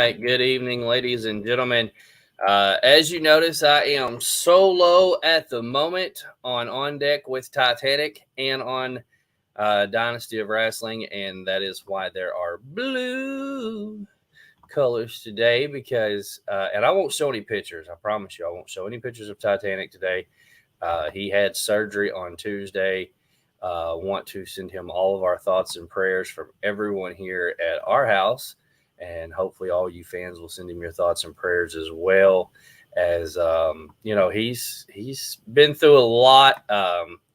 right. Good evening, ladies and gentlemen. As you notice, I am solo at the moment on Deck with Titanic and on Dynasty of Wrestling, and that is why there are blue colors today because, and I won't show any pictures. I promise you, I won't show any pictures of Titanic today. He had surgery on Tuesday. Want to send him all of our thoughts and prayers from everyone here at our house. And hopefully all you fans will send him your thoughts and prayers as well. As he's been through a lot.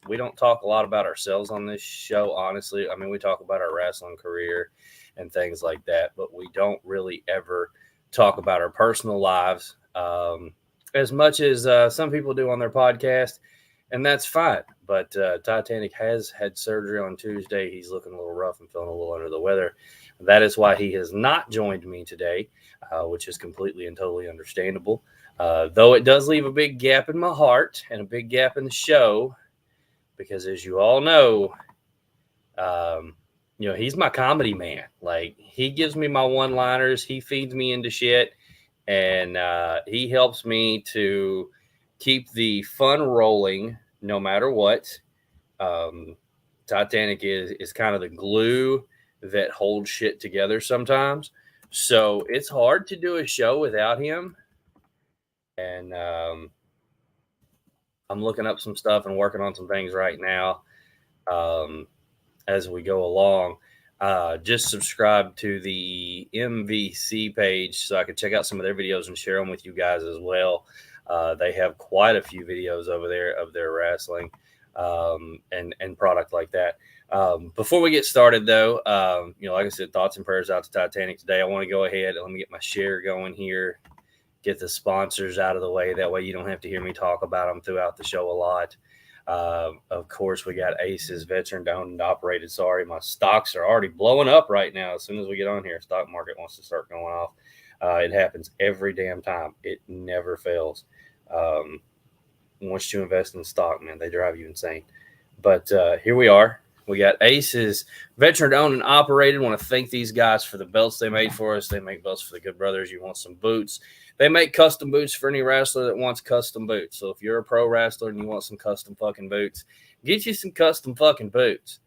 We don't talk a lot about ourselves on this show, honestly. I mean, we talk about our wrestling career and things like that, but we don't really ever talk about our personal lives as much as some people do on their podcast, and that's fine. But Titanic has had surgery on Tuesday. He's looking a little rough and feeling a little under the weather. That is why he has not joined me today, which is completely and totally understandable. Though it does leave a big gap in my heart and a big gap in the show, because as you all know, he's my comedy man. Like, he gives me my one-liners. He feeds me into shit, and he helps me to keep the fun rolling no matter what. Titanic is kind of the glue that holds shit together sometimes. So it's hard to do a show without him. And I'm looking up some stuff and working on some things right now as we go along. Just subscribe to the MVC page so I can check out some of their videos and share them with you guys as well. They have quite a few videos over there of their wrestling and product like that. Before we get started, though, like I said, thoughts and prayers out to Titanic today. I want to go ahead and let me get my share going here, get the sponsors out of the way. That way you don't have to hear me talk about them throughout the show a lot. Of course, we got Aces, veteran-owned and operated. Sorry, my stocks are already blowing up right now. As soon as we get on here, stock market wants to start going off. It happens every damn time. It never fails. Once you invest in stock, man, they drive you insane. But here we are. We got Aces, veteran-owned and operated. Want to thank these guys for the belts they made for us. They make belts for the Good Brothers. You want some boots. They make custom boots for any wrestler that wants custom boots. So if you're a pro wrestler and you want some custom fucking boots, get you some custom fucking boots.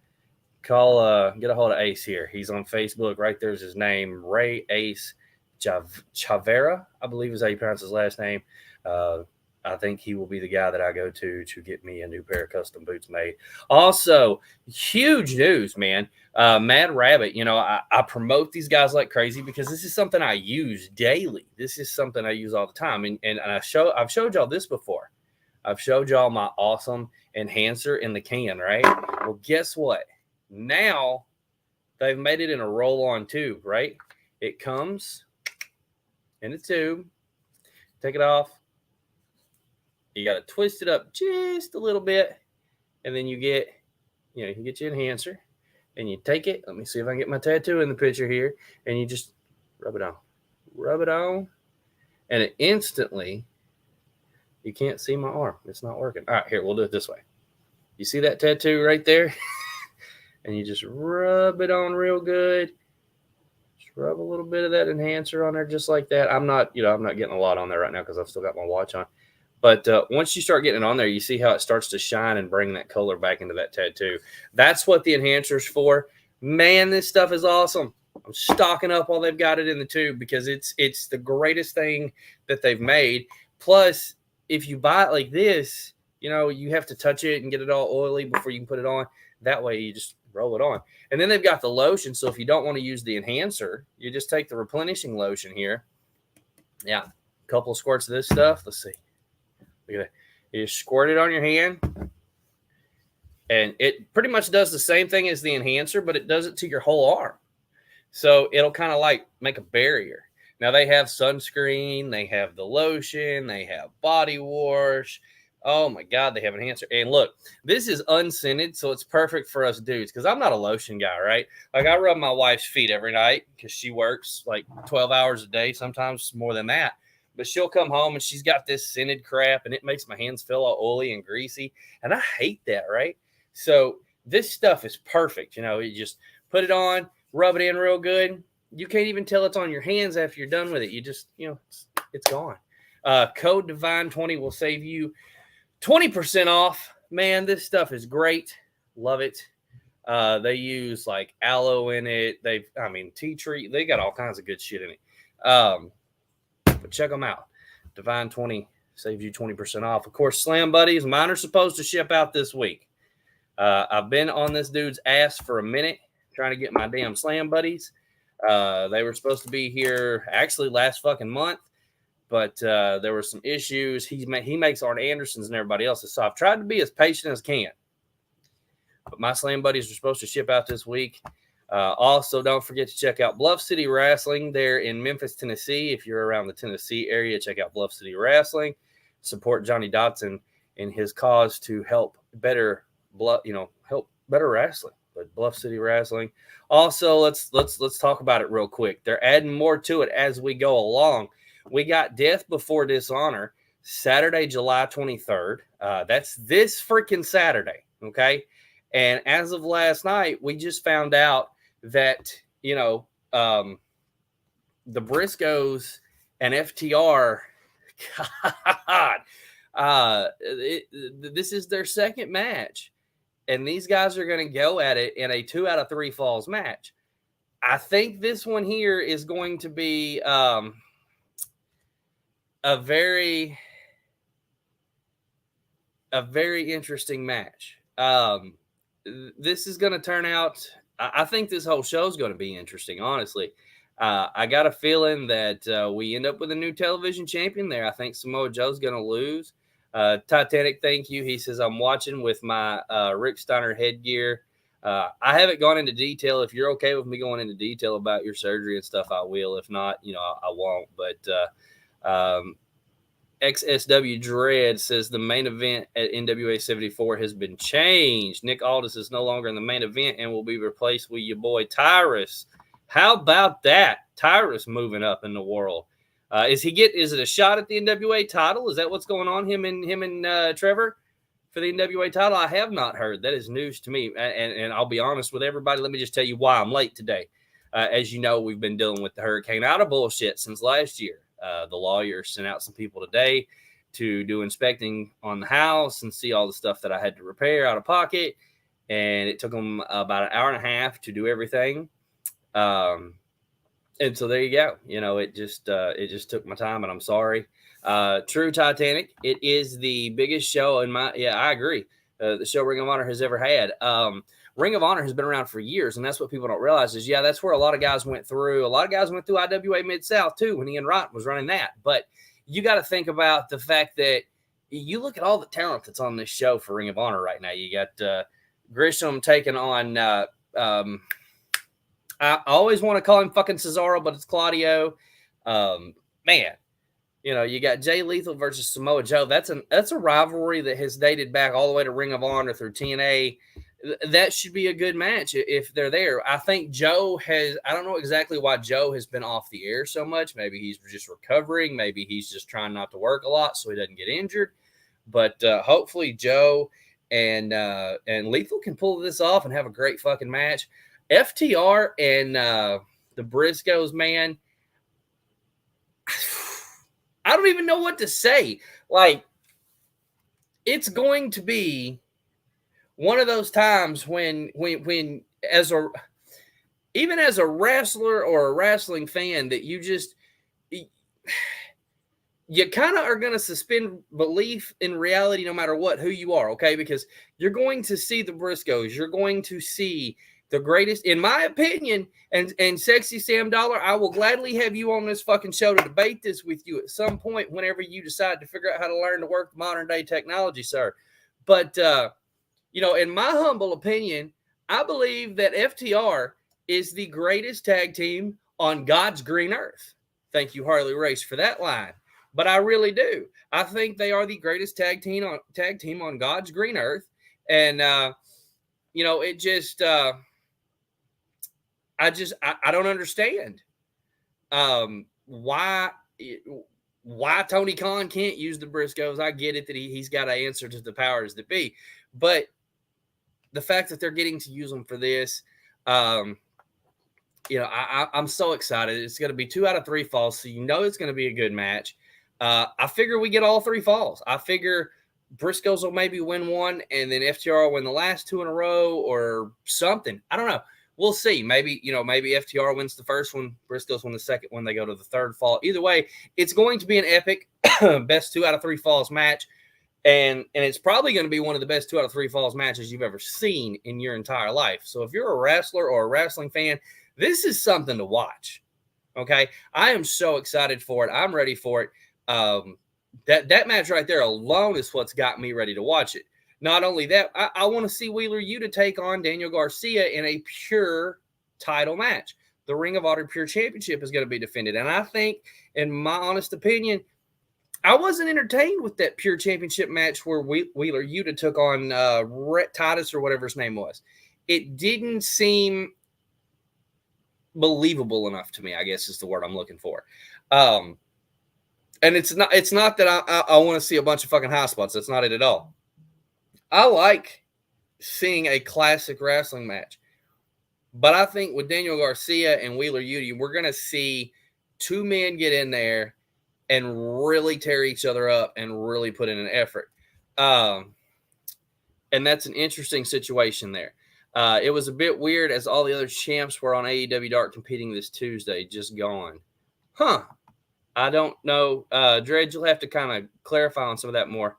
Get a hold of Ace here. He's on Facebook. Right there's his name, Ray Ace Chavera, I believe is how you pronounce his last name. I think he will be the guy that I go to get me a new pair of custom boots made. Also, huge news, man. Mad Rabbit, I promote these guys like crazy because this is something I use daily. This is something I use all the time. And I've showed y'all this before. I've showed y'all my awesome enhancer in the can, right? Well, guess what? Now they've made it in a roll-on tube, right? It comes in a tube. Take it off. You got to twist it up just a little bit, and then you get your enhancer, and you take it. Let me see if I can get my tattoo in the picture here, and you just rub it on, and it instantly, you can't see my arm. It's not working. All right, here, we'll do it this way. You see that tattoo right there? And you just rub it on real good. Just rub a little bit of that enhancer on there just like that. I'm not getting a lot on there right now because I've still got my watch on. But once you start getting it on there, you see how it starts to shine and bring that color back into that tattoo. That's what the enhancer's for. Man, this stuff is awesome. I'm stocking up while they've got it in the tube because it's the greatest thing that they've made. Plus, if you buy it like this, you have to touch it and get it all oily before you can put it on. That way, you just roll it on. And then they've got the lotion. So if you don't want to use the enhancer, you just take the replenishing lotion here. Yeah, a couple of squirts of this stuff. Let's see. Look at that. You just squirt it on your hand, and it pretty much does the same thing as the enhancer, but it does it to your whole arm. So it'll kind of like make a barrier. Now they have sunscreen, they have the lotion, they have body wash. Oh my God, they have enhancer. And look, this is unscented, so it's perfect for us dudes because I'm not a lotion guy, right? Like, I rub my wife's feet every night because she works like 12 hours a day, sometimes more than that. But she'll come home and she's got this scented crap, and it makes my hands feel all oily and greasy. And I hate that, right? So this stuff is perfect. You just put it on, rub it in real good, you can't even tell it's on your hands after you're done with it. You just, it's gone. Code Divine20 will save you 20% off. Man, this stuff is great. Love it. They use like aloe in it. Tea tree. They got all kinds of good shit in it. But check them out. Divine20 saves you 20% off. Of course, Slam Buddies, mine are supposed to ship out this week. I've been on this dude's ass for a minute trying to get my damn Slam Buddies. They were supposed to be here actually last fucking month, but there were some issues. He makes Arn Anderson's and everybody else's, so I've tried to be as patient as I can. But my Slam Buddies are supposed to ship out this week. Also, don't forget to check out Bluff City Wrestling. They're in Memphis, Tennessee. If you're around the Tennessee area, check out Bluff City Wrestling. Support Johnny Dotson in his cause to help better wrestling. But Bluff City Wrestling. Also, let's talk about it real quick. They're adding more to it as we go along. We got Death Before Dishonor, Saturday, July 23rd. That's this freaking Saturday, okay? And as of last night, we just found out that, the Briscoes and FTR, God, this is their second match. And these guys are going to go at it in a 2 out of 3 falls match. I think this one here is going to be a very interesting match. This is going to turn out, I think this whole show is going to be interesting, honestly. I got a feeling that we end up with a new television champion there. I think Samoa Joe's going to lose. Titanic, thank you. He says, I'm watching with my Rick Steiner headgear. I haven't gone into detail. If you're okay with me going into detail about your surgery and stuff, I will. If not, I won't. But XSW Dread says the main event at NWA 74 has been changed. Nick Aldis is no longer in the main event and will be replaced with your boy Tyrus. How about that? Tyrus moving up in the world. Is it a shot at the NWA title? Is that what's going on? Him and Trevor for the NWA title? I have not heard. That is news to me. And I'll be honest with everybody. Let me just tell you why I'm late today. As you know, we've been dealing with the hurricane out of bullshit since last year. The lawyer sent out some people today to do inspecting on the house and see all the stuff that I had to repair out of pocket. And it took them about an hour and a half to do everything. And so there you go. It just took my time, and I'm sorry. True Titanic. It is the biggest show I agree. The show Ring of Honor has ever had. Ring of Honor has been around for years, and that's what people don't realize is, that's where a lot of guys went through. A lot of guys went through IWA Mid-South, too, when Ian Wright was running that. But you got to think about the fact that you look at all the talent that's on this show for Ring of Honor right now. You got Grisham taking on I always want to call him fucking Cesaro, but it's Claudio. Man, you got Jay Lethal versus Samoa Joe. That's a rivalry that has dated back all the way to Ring of Honor through TNA. That should be a good match if they're there. I think I don't know exactly why Joe has been off the air so much. Maybe he's just recovering. Maybe he's just trying not to work a lot so he doesn't get injured. But hopefully Joe and Lethal can pull this off and have a great fucking match. FTR and the Briscoes, man, I don't even know what to say. Like, it's going to be one of those times when even as a wrestler or a wrestling fan that you kind of are going to suspend belief in reality no matter who you are, okay? Because you're going to see the Briscoes. You're going to see the greatest, in my opinion, and Sexy Sam Dollar, I will gladly have you on this fucking show to debate this with you at some point whenever you decide to figure out how to learn to work modern day technology, sir. But, in my humble opinion, I believe that FTR is the greatest tag team on God's green earth. Thank you, Harley Race, for that line. But I really do. I think they are the greatest tag team on God's green earth. And, it just... I don't understand why Tony Khan can't use the Briscoes. I get it that he's got to answer to the powers that be, but the fact that they're getting to use them for this, I'm so excited. It's going to be 2 out of 3 falls, so it's going to be a good match. I figure we get all 3 falls. I figure Briscoe's will maybe win one, and then FTR will win the last 2 in a row or something. I don't know. We'll see. Maybe FTR wins the first one, Briscoe's win the second one, they go to the 3rd fall. Either way, it's going to be an epic best 2 out of 3 falls match. And it's probably going to be one of the best 2 out of 3 falls matches you've ever seen in your entire life. So if you're a wrestler or a wrestling fan, this is something to watch. Okay. I am so excited for it. I'm ready for it. That match right there alone is what's got me ready to watch it. Not only that, I want to see Wheeler Yuta take on Daniel Garcia in a pure title match. The Ring of Honor Pure Championship is going to be defended. And I think, in my honest opinion, I wasn't entertained with that Pure Championship match where Wheeler Yuta took on Titus or whatever his name was. It didn't seem believable enough to me, I guess is the word I'm looking for. And it's not that I want to see a bunch of fucking high spots. That's not it at all. I like seeing a classic wrestling match. But I think with Daniel Garcia and Wheeler Yuta, we're going to see 2 men get in there and really tear each other up and really put in an effort. And that's an interesting situation there. It was a bit weird as all the other champs were on AEW Dark competing this Tuesday, just gone. I don't know. Dredge, you'll have to kind of clarify on some of that more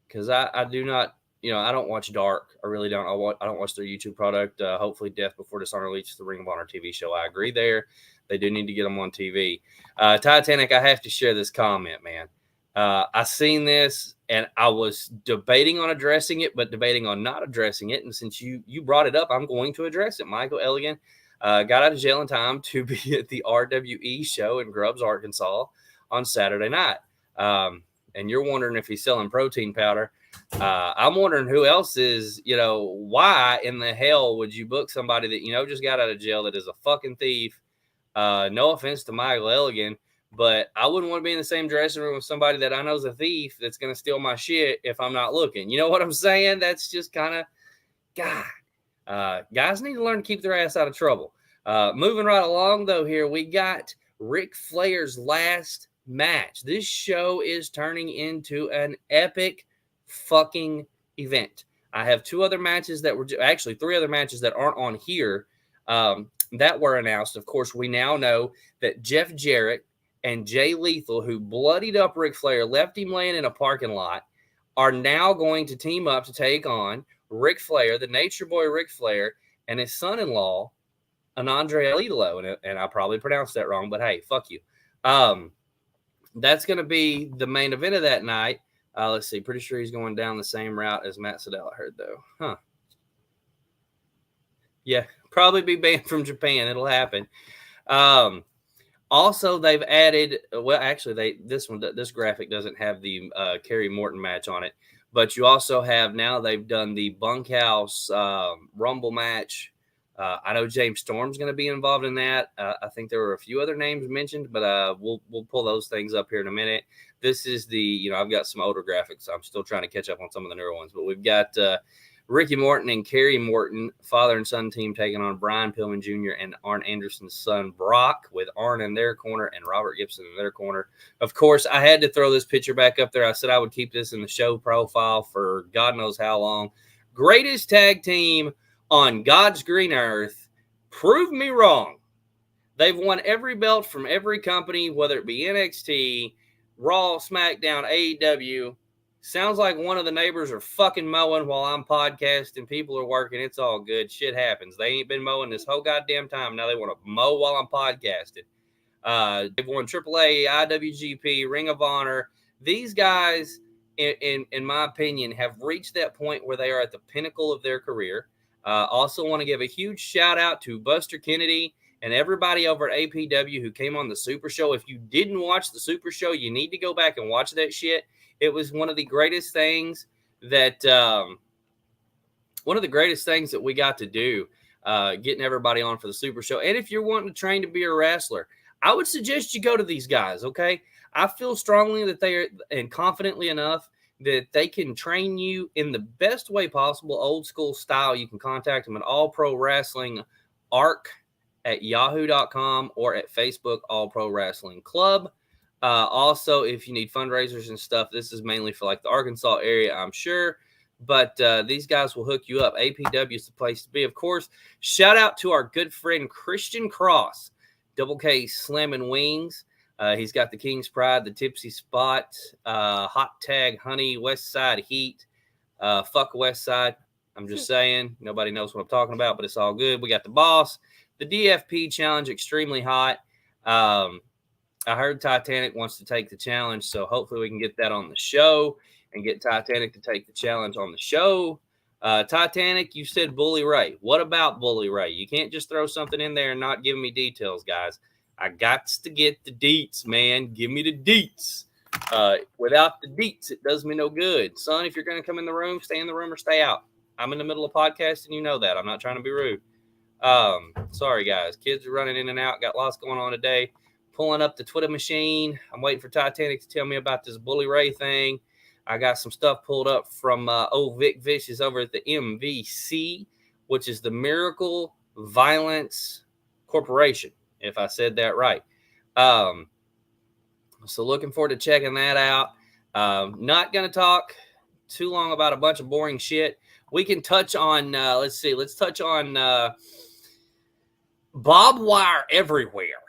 because I do not, I don't watch Dark. I really don't. I don't watch their YouTube product. Hopefully Death Before Dishonor leads to the Ring of Honor TV show. I agree there. They do need to get them on TV. Titanic, I have to share this comment, man. I seen this, and I was debating on addressing it, but debating on not addressing it. And since you brought it up, I'm going to address it. Michael Elgin got out of jail in time to be at the RWE show in Grubbs, Arkansas on Saturday night. And you're wondering if he's selling protein powder. I'm wondering who else is, why in the hell would you book somebody that, just got out of jail that is a fucking thief? No offense to Michael Elgin, but I wouldn't want to be in the same dressing room with somebody that I know is a thief that's going to steal my shit if I'm not looking. You know what I'm saying? That's just kind of, God. Guys need to learn to keep their ass out of trouble. Moving right along, though, here we got Ric Flair's last match. This show is turning into an epic fucking event. I have 2 other matches that were actually 3 other matches that aren't on here that were announced. Of course, we now know that Jeff Jarrett and Jay Lethal, who bloodied up Ric Flair, left him laying in a parking lot, are now going to team up to take on Ric Flair, the Nature Boy Ric Flair, and his son-in-law, Anandre El Idolo. And I probably pronounced that wrong, but hey, fuck you. That's going to be the main event of that night. Let's see. Pretty sure he's going down the same route as Matt Sydal, I heard, though. Yeah, probably be banned from Japan. It'll happen. Also, they've added, well, actually, this graphic doesn't have the Kerry Morton match on it, but you also have now they've done the Bunkhouse Rumble match. I know James Storm's going to be involved in that. I think there were a few other names mentioned, but we'll pull those things up here in a minute. This is the, I've got some older graphics. I'm still trying to catch up on some of the newer ones, but we've got Ricky Morton and Kerry Morton, father and son team, taking on Brian Pillman Jr. and Arn Anderson's son, Brock, with Arn in their corner and Robert Gibson in their corner. Of course, I had to throw this picture back up there. I said I would keep this in the show profile for God knows how long. Greatest tag team on God's green earth. Prove me wrong. They've won every belt from every company, whether it be NXT, Raw, SmackDown, AEW. Sounds like one of the neighbors are fucking mowing while I'm podcasting. People are working. It's all good. Shit happens. They ain't been mowing this whole goddamn time. Now they want to mow while I'm podcasting. They've won AAA, IWGP, Ring of Honor. These guys, in my opinion, have reached that point where they are at the pinnacle of their career. Also want to give a huge shout out to Buster Kennedy and everybody over at APW who came on the Super Show. If you didn't watch the Super Show, you need to go back and watch that shit. It was one of the greatest things that we got to do, getting everybody on for the Super Show. And if you're wanting to train to be a wrestler, I would suggest you go to these guys, okay? I feel strongly that they are, and confidently enough, that they can train you in the best way possible, old school style. You can contact them at All Pro Wrestling Arc at yahoo.com or at Facebook, All Pro Wrestling Club. Also, if you need fundraisers and stuff, this is mainly for like the Arkansas area, I'm sure. But these guys will hook you up. APW is the place to be. Of course, shout out to our good friend Christian Cross, Double K Slamming Wings. He's got the King's Pride, the Tipsy Spot, Hot Tag Honey, West Side Heat, fuck West Side. I'm just saying, nobody knows what I'm talking about, but it's all good. We got the Boss, the DFP Challenge, extremely hot. I heard Titanic wants to take the challenge, so hopefully we can get that on the show and get Titanic to take the challenge on the show. Titanic, you said Bully Ray. What about Bully Ray? You can't just throw something in there and not give me details, guys. I got to get the deets, man. Give me the deets. Without the deets, it does me no good. Son, if you're going to come in the room, stay in the room or stay out. I'm in the middle of podcasting, you know that. I'm not trying to be rude. Sorry, guys. Kids are running in and out. Got lots going on today. Pulling up the Twitter machine. I'm waiting for Titanic to tell me about this Bully Ray thing. I got some stuff pulled up from old Vic Vicious over at the MVC, which is the Miracle Violence Corporation, if I said that right. So looking forward to checking that out. Not going to talk too long about a bunch of boring shit. We can touch on, let's touch on Bob Wire everywhere.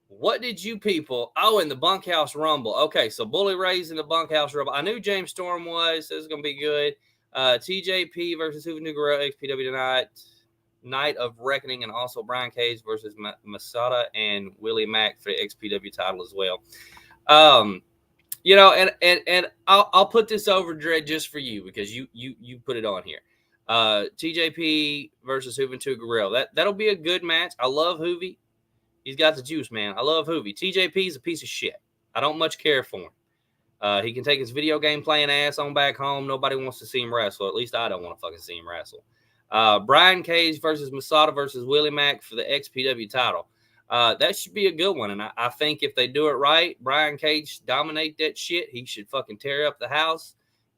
What did you people, in the Bunkhouse Rumble. Okay, so Bully Ray's in the Bunkhouse Rumble. I knew James Storm was. This is going to be good. TJP versus Juventud Guerrero, XPW tonight. Night of Reckoning, and also Brian Cage versus Masada and Willie Mack for the XPW title as well. And I'll put this over, Dredd, just for you because you put it on here. TJP versus Juventud Guerrero. That'll be a good match. I love Hoovy. He's got the juice, man. I love Hoovy. TJP's a piece of shit. I don't much care for him. He can take his video game playing ass on back home. Nobody wants to see him wrestle. At least I don't want to fucking see him wrestle. Brian Cage versus Masada versus Willie Mack for the XPW title. That should be a good one. And I think if they do it right, Brian Cage dominate that shit. He should fucking tear up the house.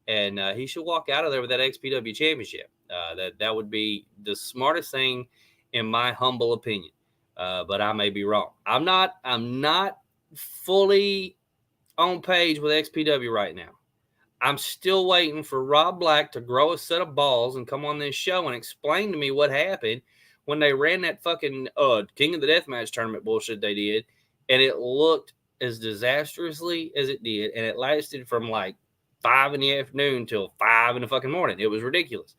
And he should walk out of there with that XPW championship. That would be the smartest thing in my humble opinion. But I may be wrong. I'm not fully on page with XPW right now. I'm still waiting for Rob Black to grow a set of balls and come on this show and explain to me what happened when they ran that fucking King of the Deathmatch tournament bullshit they did, and it looked as disastrously as it did, and it lasted from like 5 in the afternoon till 5 in the fucking morning. It was ridiculous.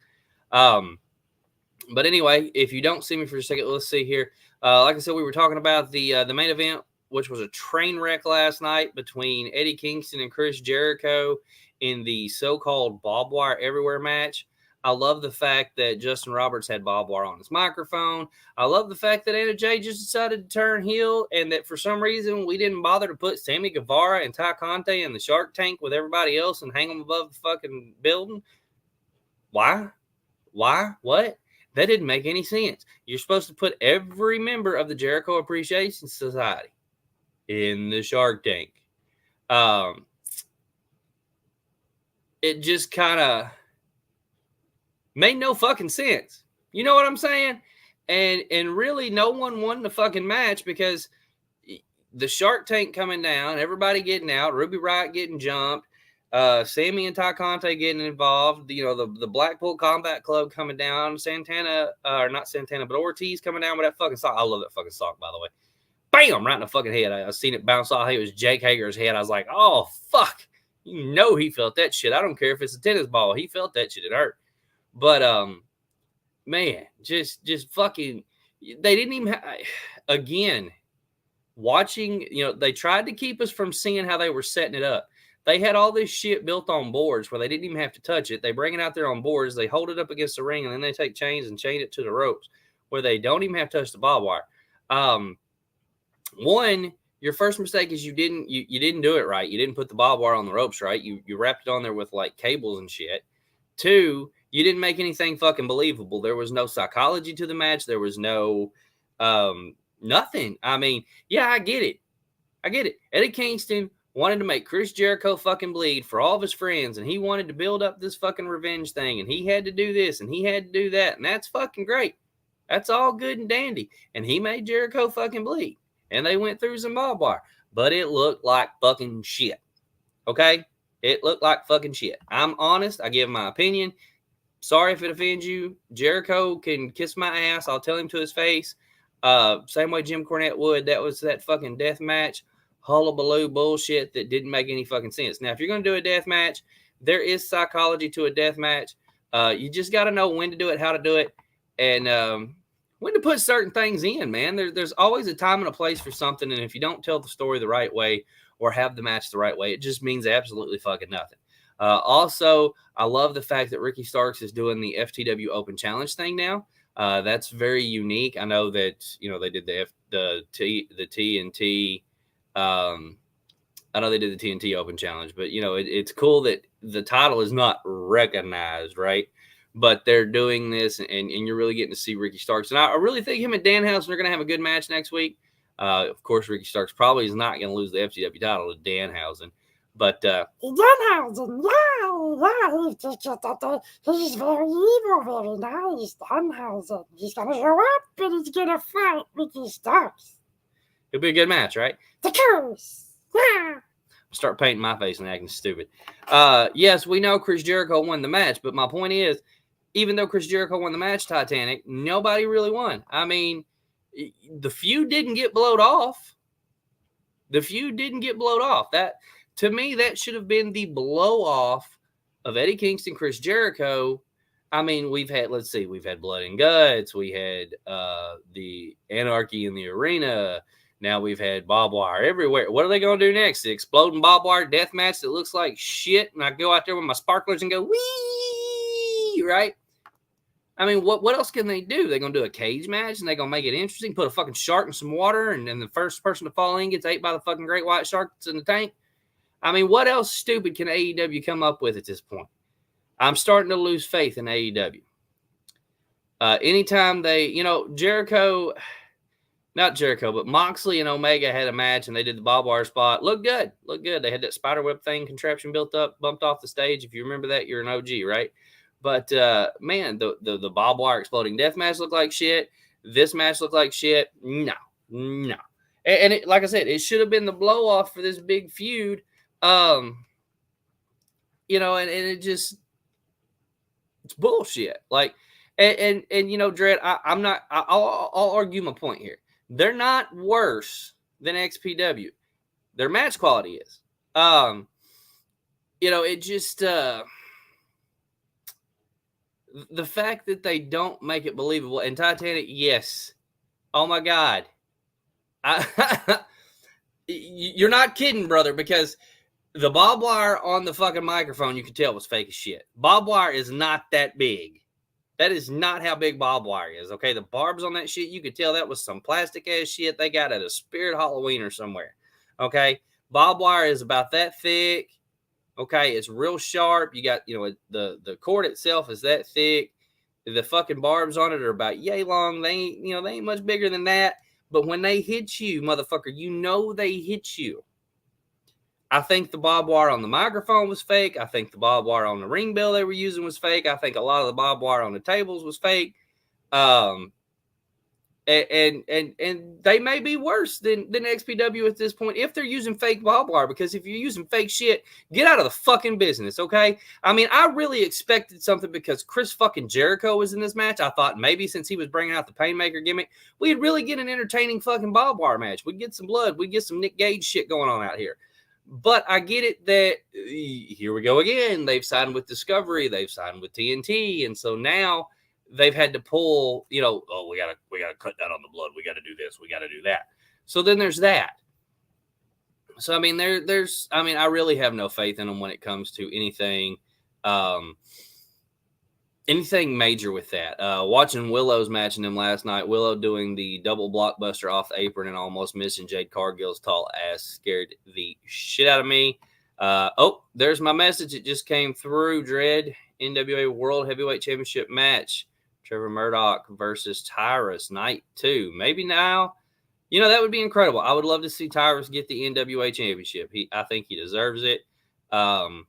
But anyway, if you don't see me for a second, let's see here. Like I said, we were talking about the main event, which was a train wreck last night between Eddie Kingston and Chris Jericho in the so-called barbed wire everywhere match. I love the fact that Justin Roberts had barbed wire on his microphone. I love the fact that Anna Jay just decided to turn heel, and that for some reason we didn't bother to put Sammy Guevara and Ty Conte in the Shark Tank with everybody else and hang them above the fucking building. Why? What? That didn't make any sense. You're supposed to put every member of the Jericho Appreciation Society in the Shark Tank. It just kind of made no fucking sense. You know what I'm saying? And really no one won the fucking match because the Shark Tank coming down, everybody getting out, Ruby Riott getting jumped, Sammy and Ty Conte getting involved, the Blackpool Combat Club coming down, Santana, or not Santana, but Ortiz coming down with that fucking sock. I love that fucking sock, by the way. Bam! Right in the fucking head. I seen it bounce off. It was Jake Hager's head. I was like, oh, fuck. You know he felt that shit. I don't care if it's a tennis ball. He felt that shit. It hurt. But, man, just fucking, they didn't even, again, watching, they tried to keep us from seeing how they were setting it up. They had all this shit built on boards where they didn't even have to touch it. They bring it out there on boards. They hold it up against the ring, and then they take chains and chain it to the ropes where they don't even have to touch the barbed wire. One, your first mistake is you didn't do it right. You didn't put the barbed wire on the ropes right. You wrapped it on there with like cables and shit. Two, you didn't make anything fucking believable. There was no psychology to the match. There was no nothing. I mean, yeah, I get it. Eddie Kingston wanted to make Chris Jericho fucking bleed for all of his friends, and he wanted to build up this fucking revenge thing, and he had to do this, and he had to do that, and that's fucking great. That's all good and dandy. And he made Jericho fucking bleed. And they went through some barbed wire. But it looked like fucking shit. Okay? It looked like fucking shit. I'm honest. I give my opinion. Sorry if it offends you. Jericho can kiss my ass. I'll tell him to his face. Same way Jim Cornette would. That was that fucking death match. Hullabaloo bullshit that didn't make any fucking sense. Now, if you're going to do a death match, there is psychology to a death match. You just got to know when to do it, how to do it, and when to put certain things in, man. There's always a time and a place for something, and if you don't tell the story the right way or have the match the right way, it just means absolutely fucking nothing. Also, I love the fact that Ricky Starks is doing the FTW Open Challenge thing now. That's very unique. I know that, they did the TNT. I know they did the TNT Open Challenge, but it's cool that the title is not recognized, right? But they're doing this, and you're really getting to see Ricky Starks. And I really think him and Danhausen are going to have a good match next week. Of course, Ricky Starks probably is not going to lose the FTW title to Danhausen. But Danhausen, he's very evil, very nice. Danhausen, he's going to show up and he's going to fight Ricky Starks. It'll be a good match, right? The curse. Yeah. Start painting my face and acting stupid. Yes, we know Chris Jericho won the match, but my point is, even though Chris Jericho won the match, Titanic, nobody really won. I mean, the feud didn't get blowed off. That, to me, that should have been the blow off of Eddie Kingston, Chris Jericho. I mean, we've had Blood and Guts. We had the Anarchy in the Arena. Now we've had barbed wire everywhere. What are they going to do next? The exploding barbed wire death match that looks like shit, and I go out there with my sparklers and go, wee, right? I mean, what else can they do? They're going to do a cage match, and they're going to make it interesting, put a fucking shark in some water, and then the first person to fall in gets ate by the fucking great white shark that's in the tank? I mean, what else stupid can AEW come up with at this point? I'm starting to lose faith in AEW. Anytime they, not Jericho, but Moxley and Omega had a match, and they did the barbed wire spot. Looked good. They had that spiderweb thing contraption built up, bumped off the stage. If you remember that, you're an OG, right? But, man, the barbed wire exploding death match looked like shit. This match looked like shit. No. And it, like I said, it should have been the blow-off for this big feud. And it just, it's bullshit. Like, and Dredd, I'll argue my point here. They're not worse than XPW. Their match quality is. It just, the fact that they don't make it believable. And Titanic, yes. Oh my God. You're not kidding, brother, because the barbed wire on the fucking microphone, you could tell was fake as shit. Barbed wire is not that big. That is not how big barbed wire is, okay? The barbs on that shit, you could tell that was some plastic-ass shit they got at a Spirit Halloween or somewhere, okay? Barbed wire is about that thick, okay? It's real sharp. You got, the cord itself is that thick. The fucking barbs on it are about yay long. They ain't much bigger than that. But when they hit you, motherfucker, they hit you. I think the barbed wire on the microphone was fake. I think the barbed wire on the ring bell they were using was fake. I think a lot of the barbed wire on the tables was fake. And they may be worse than XPW at this point if they're using fake barbed wire, because if you're using fake shit, get out of the fucking business, okay? I mean, I really expected something because Chris fucking Jericho was in this match. I thought maybe since he was bringing out the Painmaker gimmick, we'd really get an entertaining fucking barbed wire match. We'd get some blood. We'd get some Nick Gage shit going on out here. But I get it that here we go again. They've signed with Discovery. They've signed with TNT. And so now they've had to pull, we got to cut down on the blood. We got to do this. We got to do that. So then there's that. So, I mean, I really have no faith in them when it comes to anything major with that. Watching Willow's matching them last night, Willow doing the double blockbuster off the apron and almost missing Jade Cargill's tall ass scared the shit out of me. There's my message. It just came through. Dredd, NWA World Heavyweight Championship match. Trevor Murdoch versus Tyrus, night 2. Maybe now. That would be incredible. I would love to see Tyrus get the NWA Championship. I think he deserves it. And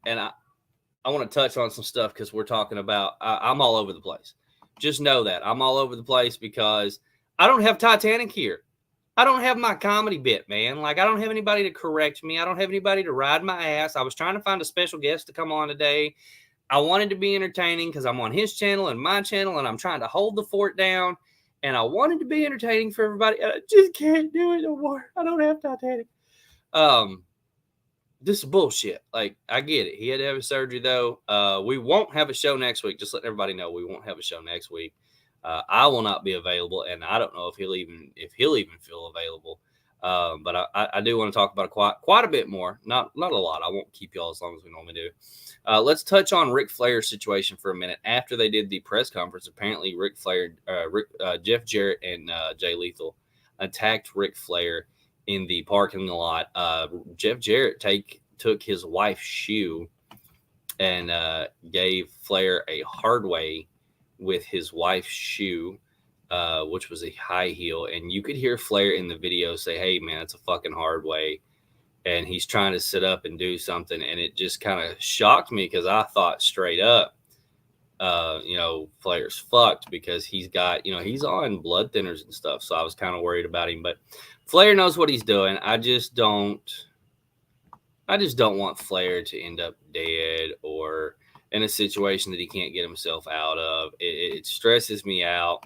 I want to touch on some stuff because we're talking about, I'm all over the place. Just know that. I'm all over the place because I don't have Titanic here. I don't have my comedy bit, man. Like, I don't have anybody to correct me. I don't have anybody to ride my ass. I was trying to find a special guest to come on today. I wanted to be entertaining because I'm on his channel and my channel, and I'm trying to hold the fort down. And I wanted to be entertaining for everybody. And I just can't do it no more. I don't have Titanic. This is bullshit. Like, I get it. He had to have his surgery, though. We won't have a show next week. Just letting everybody know we won't have a show next week. I will not be available, and I don't know if he'll even feel available. But I do want to talk about it quite a bit more. Not a lot. I won't keep y'all as long as we normally do. Let's touch on Ric Flair's situation for a minute. After they did the press conference, apparently Ric Flair, Jeff Jarrett, and Jay Lethal attacked Ric Flair in the parking lot. Jeff Jarrett took his wife's shoe and gave Flair a hard way with his wife's shoe, which was a high heel. And you could hear Flair in the video say, "Hey, man, it's a fucking hard way." And he's trying to sit up and do something. And it just kind of shocked me because I thought straight up, Flair's fucked because he's got, he's on blood thinners and stuff. So I was kind of worried about him. But Flair knows what he's doing. I just don't want Flair to end up dead or in a situation that he can't get himself out of. It stresses me out.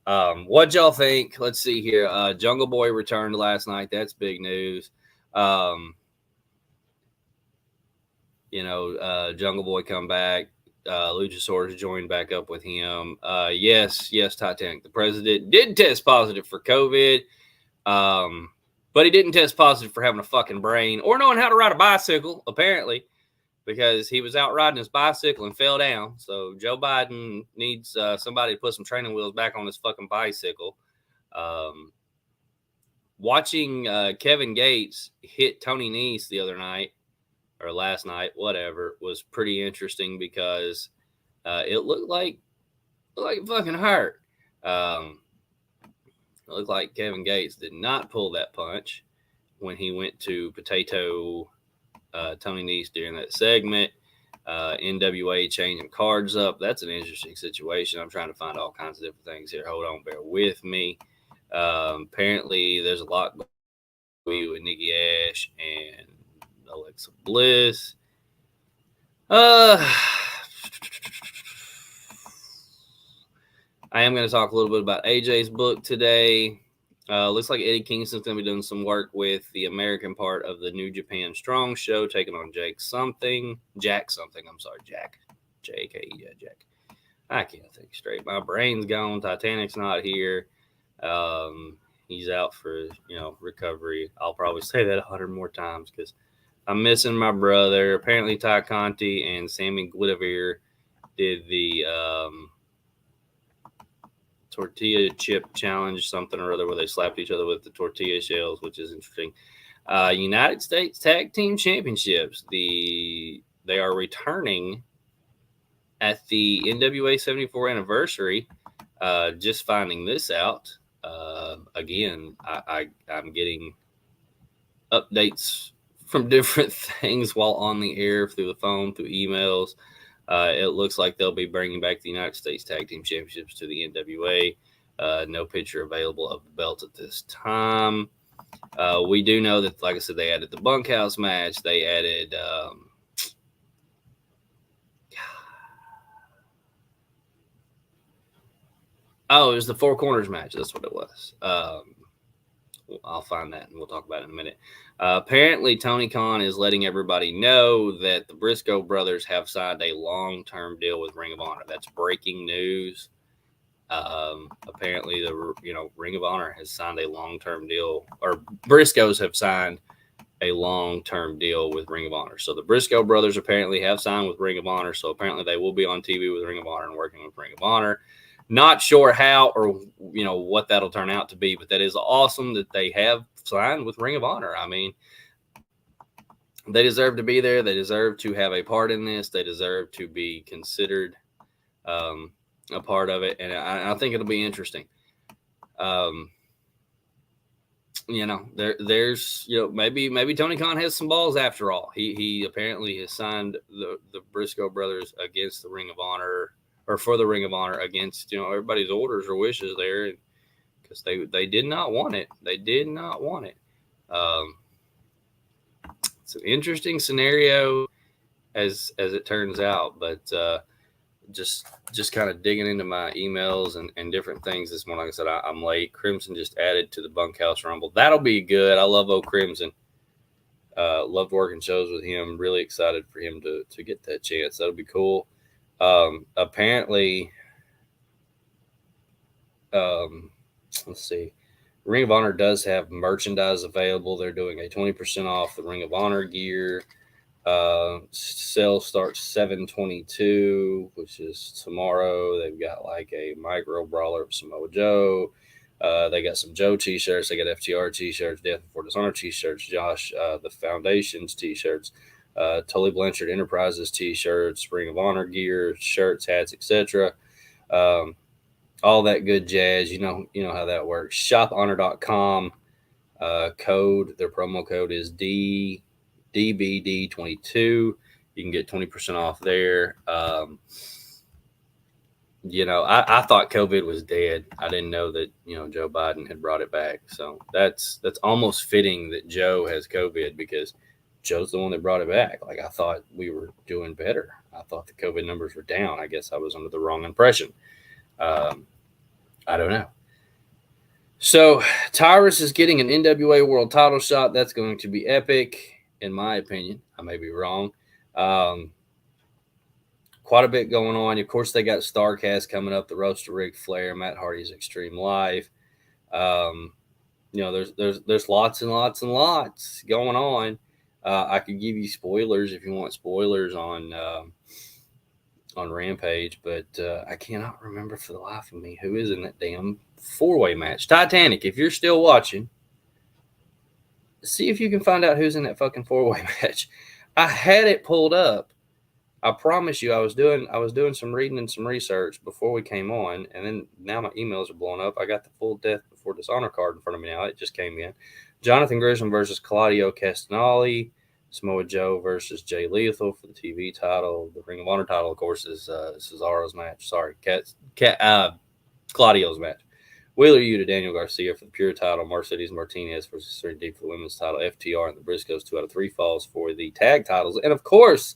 What y'all think? Let's see here. Jungle Boy returned last night. That's big news. Jungle Boy come back. Luchasaurus joined back up with him. Yes, Titanic. The president did test positive for COVID. But he didn't test positive for having a fucking brain or knowing how to ride a bicycle, apparently, because he was out riding his bicycle and fell down. So Joe Biden needs somebody to put some training wheels back on his fucking bicycle. Watching Kevin Gates hit Tony Nese the other night or last night, whatever, was pretty interesting because it looked like it fucking hurt. It looked like Kevin Gates did not pull that punch when he went to potato Tony Nese during that segment. NWA changing cards up. That's an interesting situation. I'm trying to find all kinds of different things here. Hold on, bear with me. Apparently, there's a lot going on with Nikki Ash and Alexa Bliss. I am going to talk a little bit about AJ's book today. Looks like Eddie Kingston's going to be doing some work with the American part of the New Japan Strong show, taking on Jack something. Jack. J-A-K-E, Jack. I can't think straight. My brain's gone. Titanic's not here. He's out for, recovery. I'll probably say that 100 more times because I'm missing my brother. Apparently Ty Conti and Sammy Guinevere did the tortilla chip challenge, something or other, where they slapped each other with the tortilla shells, which is interesting. United States Tag Team Championships. They are returning at the NWA 74 anniversary. Just finding this out. Again, I'm getting updates from different things while on the air, through the phone, through emails. It looks like they'll be bringing back the United States Tag Team Championships to the NWA. No picture available of the belt at this time. We do know that, like I said, they added the bunkhouse match. They added it was the Four Corners match. That's what it was. I'll find that and we'll talk about it in a minute. Apparently, Tony Khan is letting everybody know that the Briscoe brothers have signed a long-term deal with Ring of Honor. That's breaking news. Apparently, the Ring of Honor has signed a long-term deal, or Briscoes have signed a long-term deal with Ring of Honor. So the Briscoe brothers apparently have signed with Ring of Honor. So apparently, they will be on TV with Ring of Honor and working with Ring of Honor. Not sure how or what that'll turn out to be, but that is awesome that they have signed with Ring of Honor. I mean, they deserve to be there. They deserve to have a part in this. They deserve to be considered a part of it, and I think it'll be interesting. There's maybe Tony Khan has some balls after all. He apparently has signed the Briscoe brothers against the Ring of Honor or for the Ring of Honor against, everybody's orders or wishes there, because they did not want it. They did not want it. It's an interesting scenario as it turns out, but just kind of digging into my emails and different things this morning. Like I said, I'm late. Crimson just added to the Bunkhouse Rumble. That'll be good. I love old Crimson. Loved working shows with him. Really excited for him to get that chance. That'll be cool. Apparently, let's see. Ring of Honor does have merchandise available. They're doing a 20% off the Ring of Honor gear. Sale starts 7/22, which is tomorrow. They've got like a micro brawler of Samoa Joe. They got some Joe t-shirts. They got FTR t-shirts, Death Before Dishonor t-shirts, Josh the Foundations t-shirts, Tully Blanchard Enterprises t-shirts, Ring of Honor gear, shirts, hats, etc. All that good jazz. You know how that works. ShopHonor.com. Their promo code is DBD22. You can get 20% off there. I thought COVID was dead. I didn't know that, Joe Biden had brought it back. So that's almost fitting that Joe has COVID, because Joe's the one that brought it back. Like, I thought we were doing better. I thought the COVID numbers were down. I guess I was under the wrong impression. I don't know. So Tyrus is getting an NWA World Title shot. That's going to be epic, in my opinion. I may be wrong. Quite a bit going on. Of course, they got StarCast coming up, the Roast of Ric Flair, Matt Hardy's Extreme Life. There's lots and lots and lots going on. I could give you spoilers if you want spoilers on Rampage, but I cannot remember for the life of me who is in that damn four-way match. Titanic, if you're still watching, see if you can find out who's in that fucking four-way match. I had it pulled up. I promise you, I was doing some reading and some research before we came on, and then now my emails are blowing up. I got the full Death Before Dishonor card in front of me now. It just came in. Jonathan Gresham versus Claudio Castagnoli. Samoa Joe versus Jay Lethal for the TV title. The Ring of Honor title, of course, is Cesaro's match. Sorry, Claudio's match. Wheeler Yuta, Daniel Garcia for the Pure title. Mercedes Martinez versus 3D for the women's title. FTR and the Briscoes 2 out of 3 falls for the tag titles. And, of course,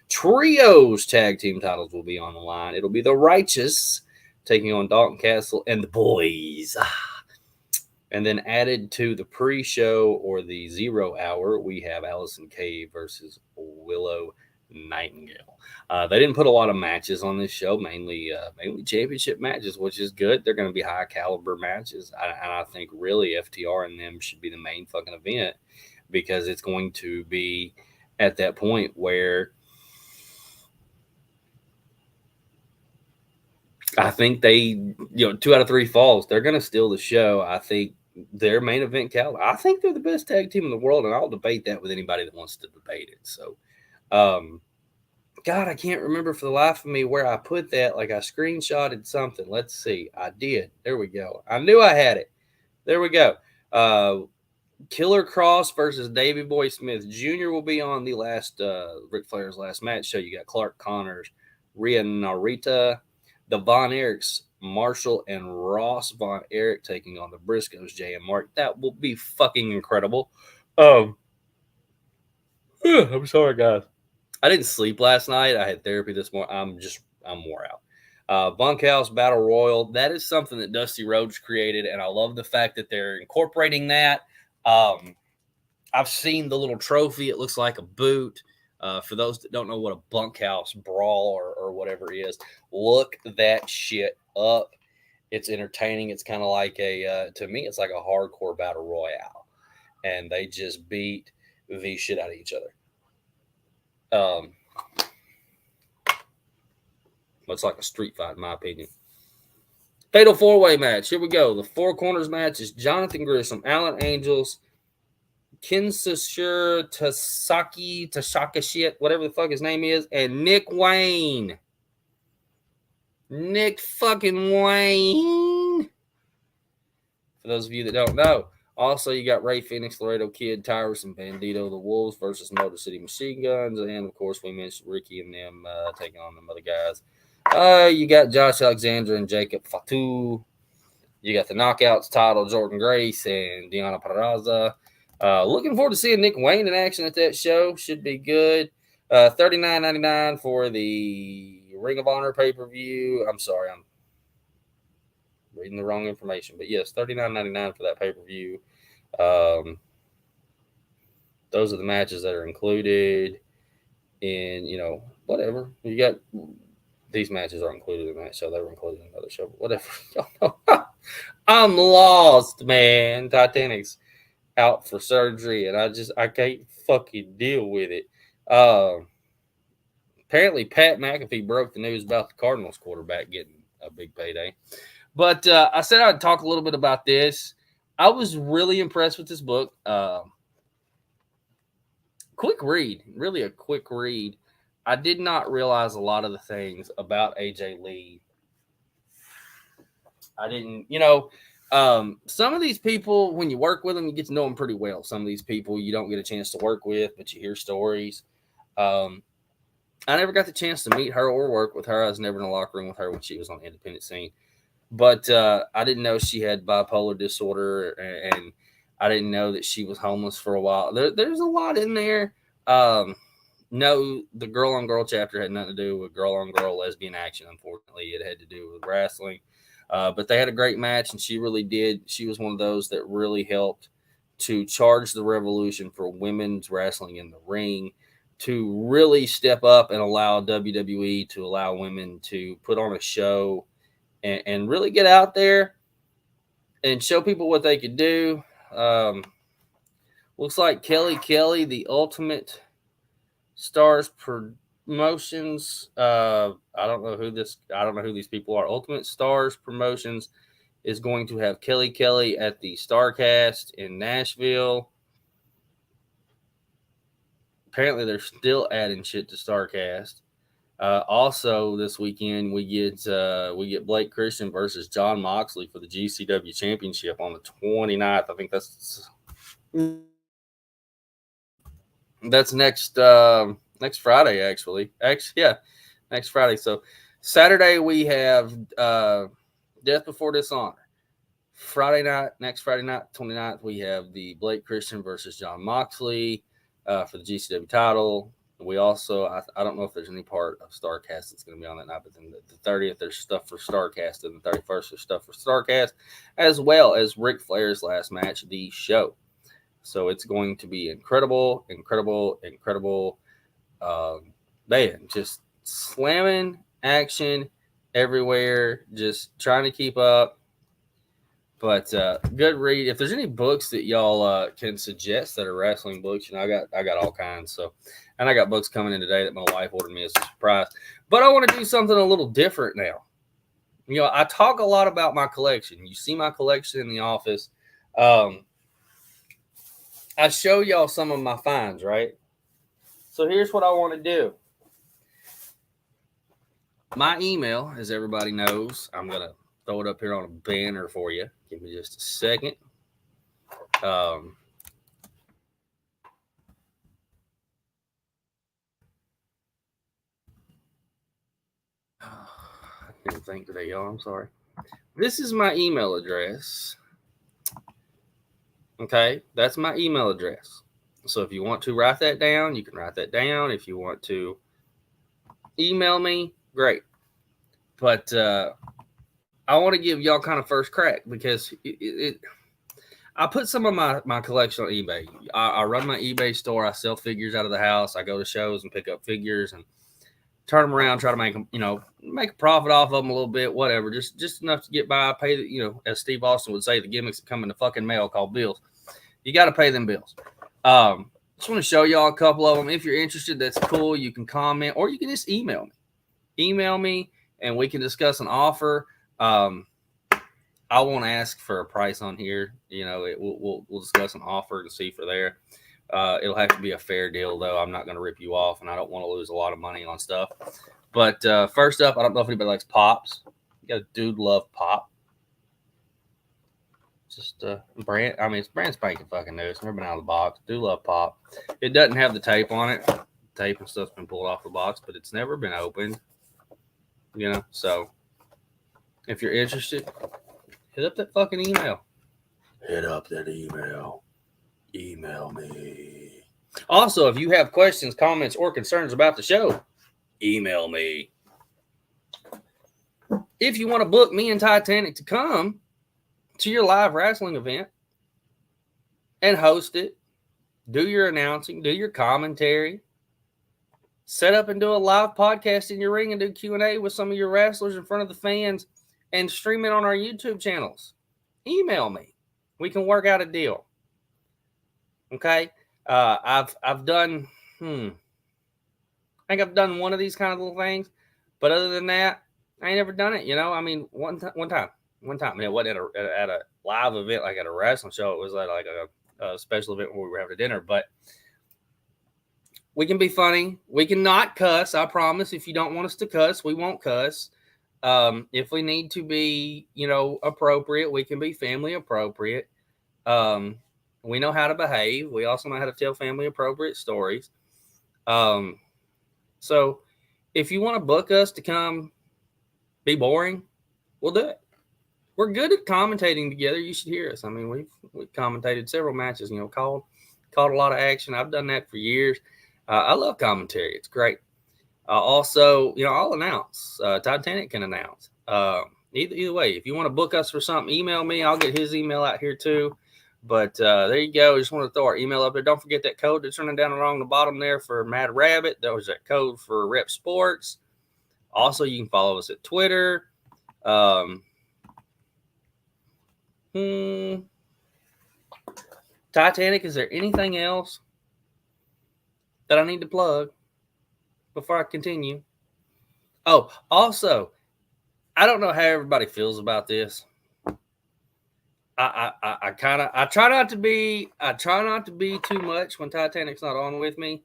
Trios tag team titles will be on the line. It'll be the Righteous taking on Dalton Castle and the Boys. And then added to the pre-show or the 0 hour, we have Allison Kay versus Willow Nightingale. They didn't put a lot of matches on this show, mainly championship matches, which is good. They're going to be high caliber matches. And I think really FTR and them should be the main fucking event, because it's going to be at that point where I think they, 2 out of 3 falls. They're going to steal the show. I think their main event caliber. I think they're the best tag team in the world, and I'll debate that with anybody that wants to debate it. So, God, I can't remember for the life of me where I put that. Like, I screenshotted something. Let's see. I did. There we go. I knew I had it. There we go. Killer Cross versus Davey Boy Smith Jr. will be on the last Ric Flair's last match show. You got Clark Connors, Rhea Narita, the Von Erichs, Marshall and Ross Von Erich taking on the Briscoes, Jay and Mark. That will be fucking incredible. I'm sorry, guys. I didn't sleep last night. I had therapy this morning. I'm wore out. Bunkhouse Battle Royal. That is something that Dusty Rhodes created, and I love the fact that they're incorporating that. I've seen the little trophy. It looks like a boot. For those that don't know what a bunkhouse brawl or whatever is, look that shit up. It's entertaining. It's kind of like to me, it's like a hardcore battle royale, and they just beat the shit out of each other. It's like a street fight, in my opinion. Fatal 4-way match. Here we go. The Four Corners match is Jonathan Gresham, Alan Angels, Kinshasa Tasaka shit, whatever the fuck his name is, and Nick Wayne. Nick fucking Wayne. For those of you that don't know. Also, you got Ray Phoenix, Laredo Kid, Tyrus, and Bandito, the Wolves versus Motor City Machine Guns. And, of course, we mentioned Ricky and them taking on them other guys. You got Josh Alexander and Jacob Fatu. You got the Knockouts title, Jordan Grace and Deanna Peraza. Looking forward to seeing Nick Wayne in action at that show. Should be good. $39.99 for the Ring of Honor pay-per-view. I'm sorry, I'm reading the wrong information. But yes, $39.99 for that pay-per-view. Those are the matches that are included. And, whatever. You got these matches are included in that show. They were included in another show. But whatever. I'm lost, man. Titanic's out for surgery, and I can't fucking deal with it. Apparently, Pat McAfee broke the news about the Cardinals quarterback getting a big payday. But I said I'd talk a little bit about this. I was really impressed with this book. Quick read, really a quick read. I did not realize a lot of the things about AJ Lee. I didn't, some of these people, when you work with them, you get to know them pretty well. Some of these people you don't get a chance to work with, but you hear stories. I never got the chance to meet her or work with her. I was never in the locker room with her when she was on the independent scene. But I didn't know she had bipolar disorder, and I didn't know that she was homeless for a while. There's a lot in there. No, the girl on girl chapter had nothing to do with girl on girl lesbian action. Unfortunately, it had to do with wrestling. But they had a great match, and she really did. She was one of those that really helped to charge the revolution for women's wrestling in the ring, to really step up and allow WWE to allow women to put on a show and really get out there and show people what they could do. Looks like Kelly, the Ultimate Stars Promotions. I don't know who these people are. Ultimate Stars Promotions is going to have Kelly at the Starcast in Nashville. Apparently, they're still adding shit to Starcast. Also, this weekend we get Blake Christian versus John Moxley for the GCW Championship on the 29th. I think that's next Friday, actually. Next Friday. So Saturday we have Death Before Dishonor. Next Friday night, 29th, we have the Blake Christian versus John Moxley for the GCW title. We also, I don't know if there's any part of Starcast that's going to be on that night, but then the 30th, there's stuff for Starcast, and the 31st, there's stuff for Starcast, as well as Ric Flair's last match, The Show. So it's going to be incredible. Man, just slamming action everywhere, just trying to keep up. But good read. If there's any books that y'all can suggest that are wrestling books, I got all kinds. So, and I got books coming in today that my wife ordered me as a surprise. But I want to do something a little different now. I talk a lot about my collection. You see my collection in the office. I show y'all some of my finds, right? So here's what I want to do. My email, as everybody knows, I'm gonna throw it up here on a banner for you. Give me just a second. I didn't think today, y'all. I'm sorry. This is my email address. Okay, that's my email address. So if you want to write that down, you can write that down. If you want to email me, great. But I want to give y'all kind of first crack because I put some of my collection on eBay. I run my eBay store. I sell figures out of the house. I go to shows and pick up figures and turn them around, try to make them, make a profit off of them a little bit, whatever. Just enough to get by. Pay the, as Steve Austin would say, the gimmicks that come in the fucking mail called bills. You got to pay them bills. Just want to show y'all a couple of them. If you're interested, that's cool. You can comment or you can just email me. Email me and we can discuss an offer. I won't ask for a price on here. We'll discuss an offer and see for there. It'll have to be a fair deal, though. I'm not going to rip you off, and I don't want to lose a lot of money on stuff. But first up, I don't know if anybody likes Pops. You got a dude love Pop. Just brand. I mean, it's brand spanking fucking new. It's never been out of the box. Do love Pop. It doesn't have the tape on it. Tape and stuff's been pulled off the box, but it's never been opened. So if you're interested, hit up that fucking email. Hit up that email. Email me. Also, if you have questions, comments, or concerns about the show, email me. If you want to book me and Titanic to come to your live wrestling event and host it, do your announcing, do your commentary, set up and do a live podcast in your ring and do Q&A with some of your wrestlers in front of the fans and stream it on our YouTube channels, email me. We can work out a deal. Okay? I've done, I think I've done one of these kind of little things, but other than that, I ain't never done it. I mean, one time. I mean, it wasn't at a live event like at a wrestling show. It was like a special event where we were having dinner. But we can be funny. We can not cuss. I promise. If you don't want us to cuss, we won't cuss. If we need to be, appropriate, we can be family appropriate. We know how to behave. We also know how to tell family appropriate stories. So if you want to book us to come be boring, we'll do it. We're good at commentating together. You should hear us. I mean, we've commentated several matches, called a lot of action. I've done that for years. I love commentary. It's great. Also, I'll announce. Titanic can announce. Either way, if you want to book us for something, email me. I'll get his email out here too. But there you go. Just want to throw our email up there. Don't forget that code that's running down along the bottom there for Mad Rabbit. That was that code for Rep Sports. Also, you can follow us at Twitter. Titanic, is there anything else that I need to plug before I continue? Oh, also, I don't know how everybody feels about this. I try not to be too much when Titanic's not on with me,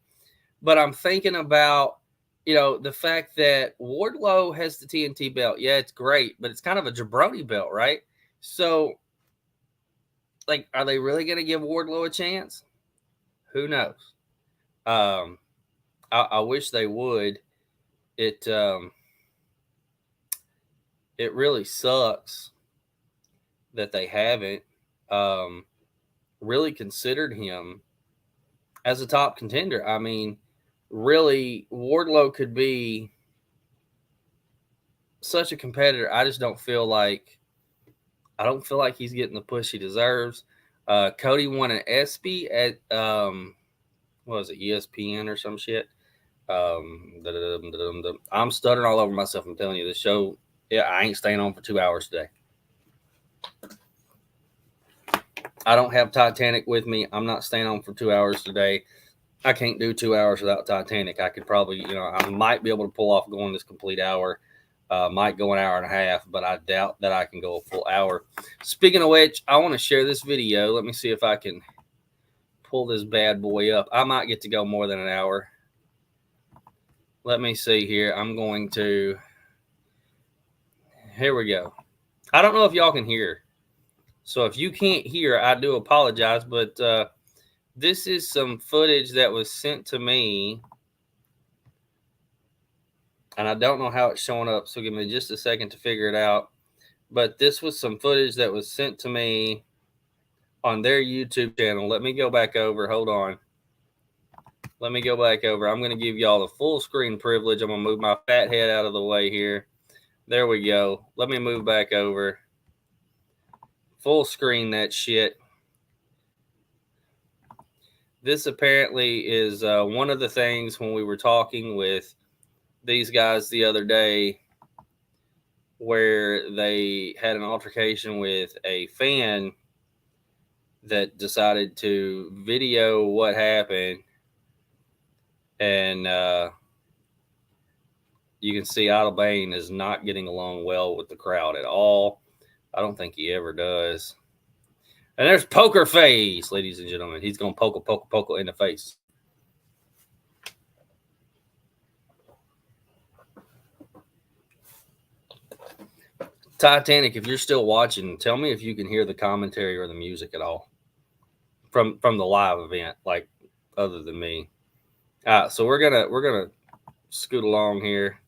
but I'm thinking about the fact that Wardlow has the TNT belt. Yeah, it's great, but it's kind of a jabroni belt, right? So, are they really going to give Wardlow a chance? Who knows? I wish they would. It really sucks that they haven't really considered him as a top contender. I mean, really, Wardlow could be such a competitor. I just don't feel like he's getting the push he deserves. Cody won an ESPY at what was it, ESPN or some shit. I'm stuttering all over myself. I'm telling you, this show, I ain't staying on for 2 hours today. I don't have Titanic with me. I'm not staying on for 2 hours today. I can't do 2 hours without Titanic. I could probably, I might be able to pull off going this complete hour. Might go an hour and a half, but I doubt that I can go a full hour. Speaking of which, I want to share this video. Let me see if I can pull this bad boy up. I might get to go more than an hour. Let me see here. Here we go. I don't know if y'all can hear. So if you can't hear, I do apologize, but this is some footage that was sent to me. And I don't know how it's showing up, so give me just a second to figure it out. But this was some footage that was sent to me on their YouTube channel. Let me go back over. Hold on. Let me go back over. I'm going to give y'all the full screen privilege. I'm going to move my fat head out of the way here. There we go. Let me move back over. Full screen that shit. This apparently is one of the things when we were talking with these guys the other day where they had an altercation with a fan that decided to video what happened. And you can see Idle Bane is not getting along well with the crowd at all. I don't think he ever does. And there's Poker Face, ladies and gentlemen. He's going to poke in the face. Titanic, if you're still watching, tell me if you can hear the commentary or the music at all from the live event, like other than me. So we're gonna scoot along here.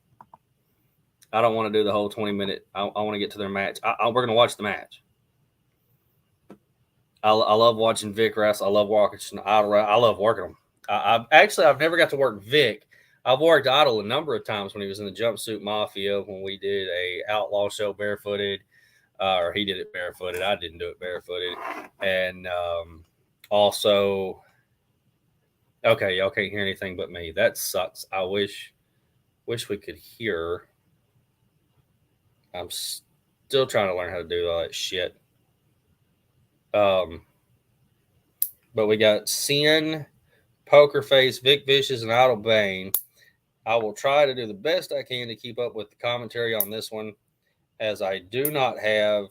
I don't want to do the whole 20-minute. I want to get to their match. We're going to watch the match. I love watching Vic wrestle. I love watching Idol. I love working them. I've never got to work Vic. I've worked Idol a number of times when he was in the Jumpsuit Mafia, when we did a outlaw show barefooted, or he did it barefooted. I didn't do it barefooted. And also, okay, y'all can't hear anything but me. That sucks. I wish we could hear. I'm still trying to learn how to do all that shit. But we got Sin, Poker Face, Vic Vicious, and Idle Bane. I will try to do the best I can to keep up with the commentary on this one, as I do not have.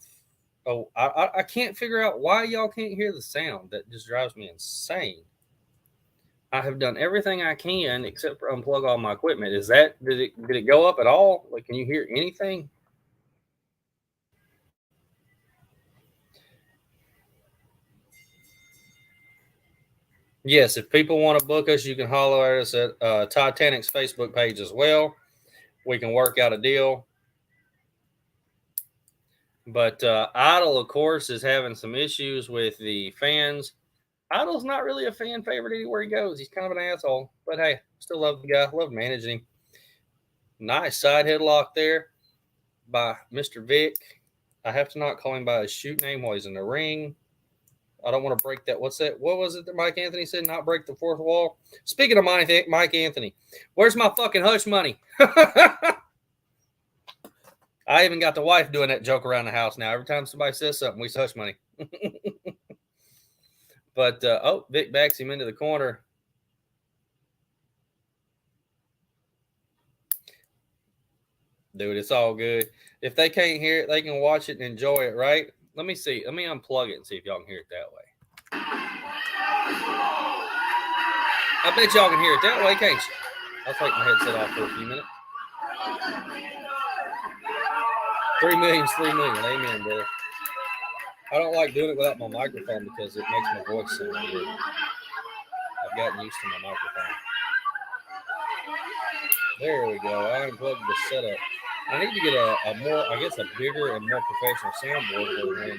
Oh, I can't figure out why y'all can't hear the sound. That just drives me insane. I have done everything I can except for unplug all my equipment. Did it go up at all? Like, can you hear anything? Yes, if people want to book us, you can holler at us at Titanic's Facebook page as well. We can work out a deal. But Idol, of course, is having some issues with the fans. Idol's not really a fan favorite anywhere he goes. He's kind of an asshole. But hey, still love the guy. Love managing him. Nice side headlock there by Mr. Vic. I have to not call him by his shoot name while he's in the ring. I don't want to break that. What's that? What was it that Mike Anthony said? Not break the fourth wall? Speaking of Mike Anthony, where's my fucking hush money? I even got the wife doing that joke around the house now. Every time somebody says something, we say hush money. But, Vic backs him into the corner. Dude, it's all good. If they can't hear it, they can watch it and enjoy it, right? Let me see. Let me unplug it and see if y'all can hear it that way. I bet y'all can hear it that way, can't you? I'll take my headset off for a few minutes. 3 million's 3 million. Amen, brother. I don't like doing it without my microphone because it makes my voice sound weird. I've gotten used to my microphone. There we go. I unplugged the setup. I need to get a bigger and more professional soundboard where when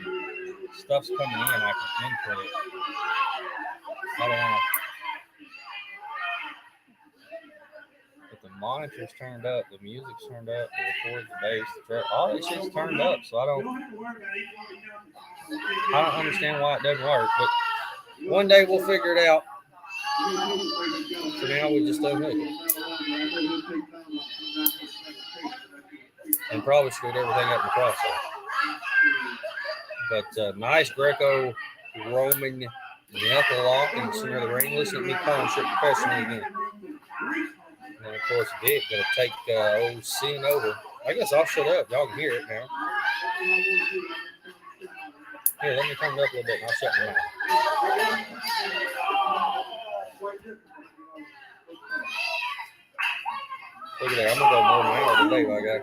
stuff's coming in, I can input it. I don't know. But the monitor's turned up, the music's turned up, the record, the bass, the track, all that shit's turned up. So I don't understand why it doesn't work. But one day we'll figure it out. For now, we just unhook it. And probably screwed everything up in the process. But nice Greco-Roman knuckle lock in the center of the ring. Listen to me calling shit professionally again. And then, of course, Vic going to take old Sin over. I guess I'll shut up. Y'all can hear it now. Here, let me turn it up a little bit and I'll shut my mouth. Look at that. I'm going to go more than an hour today, my guy.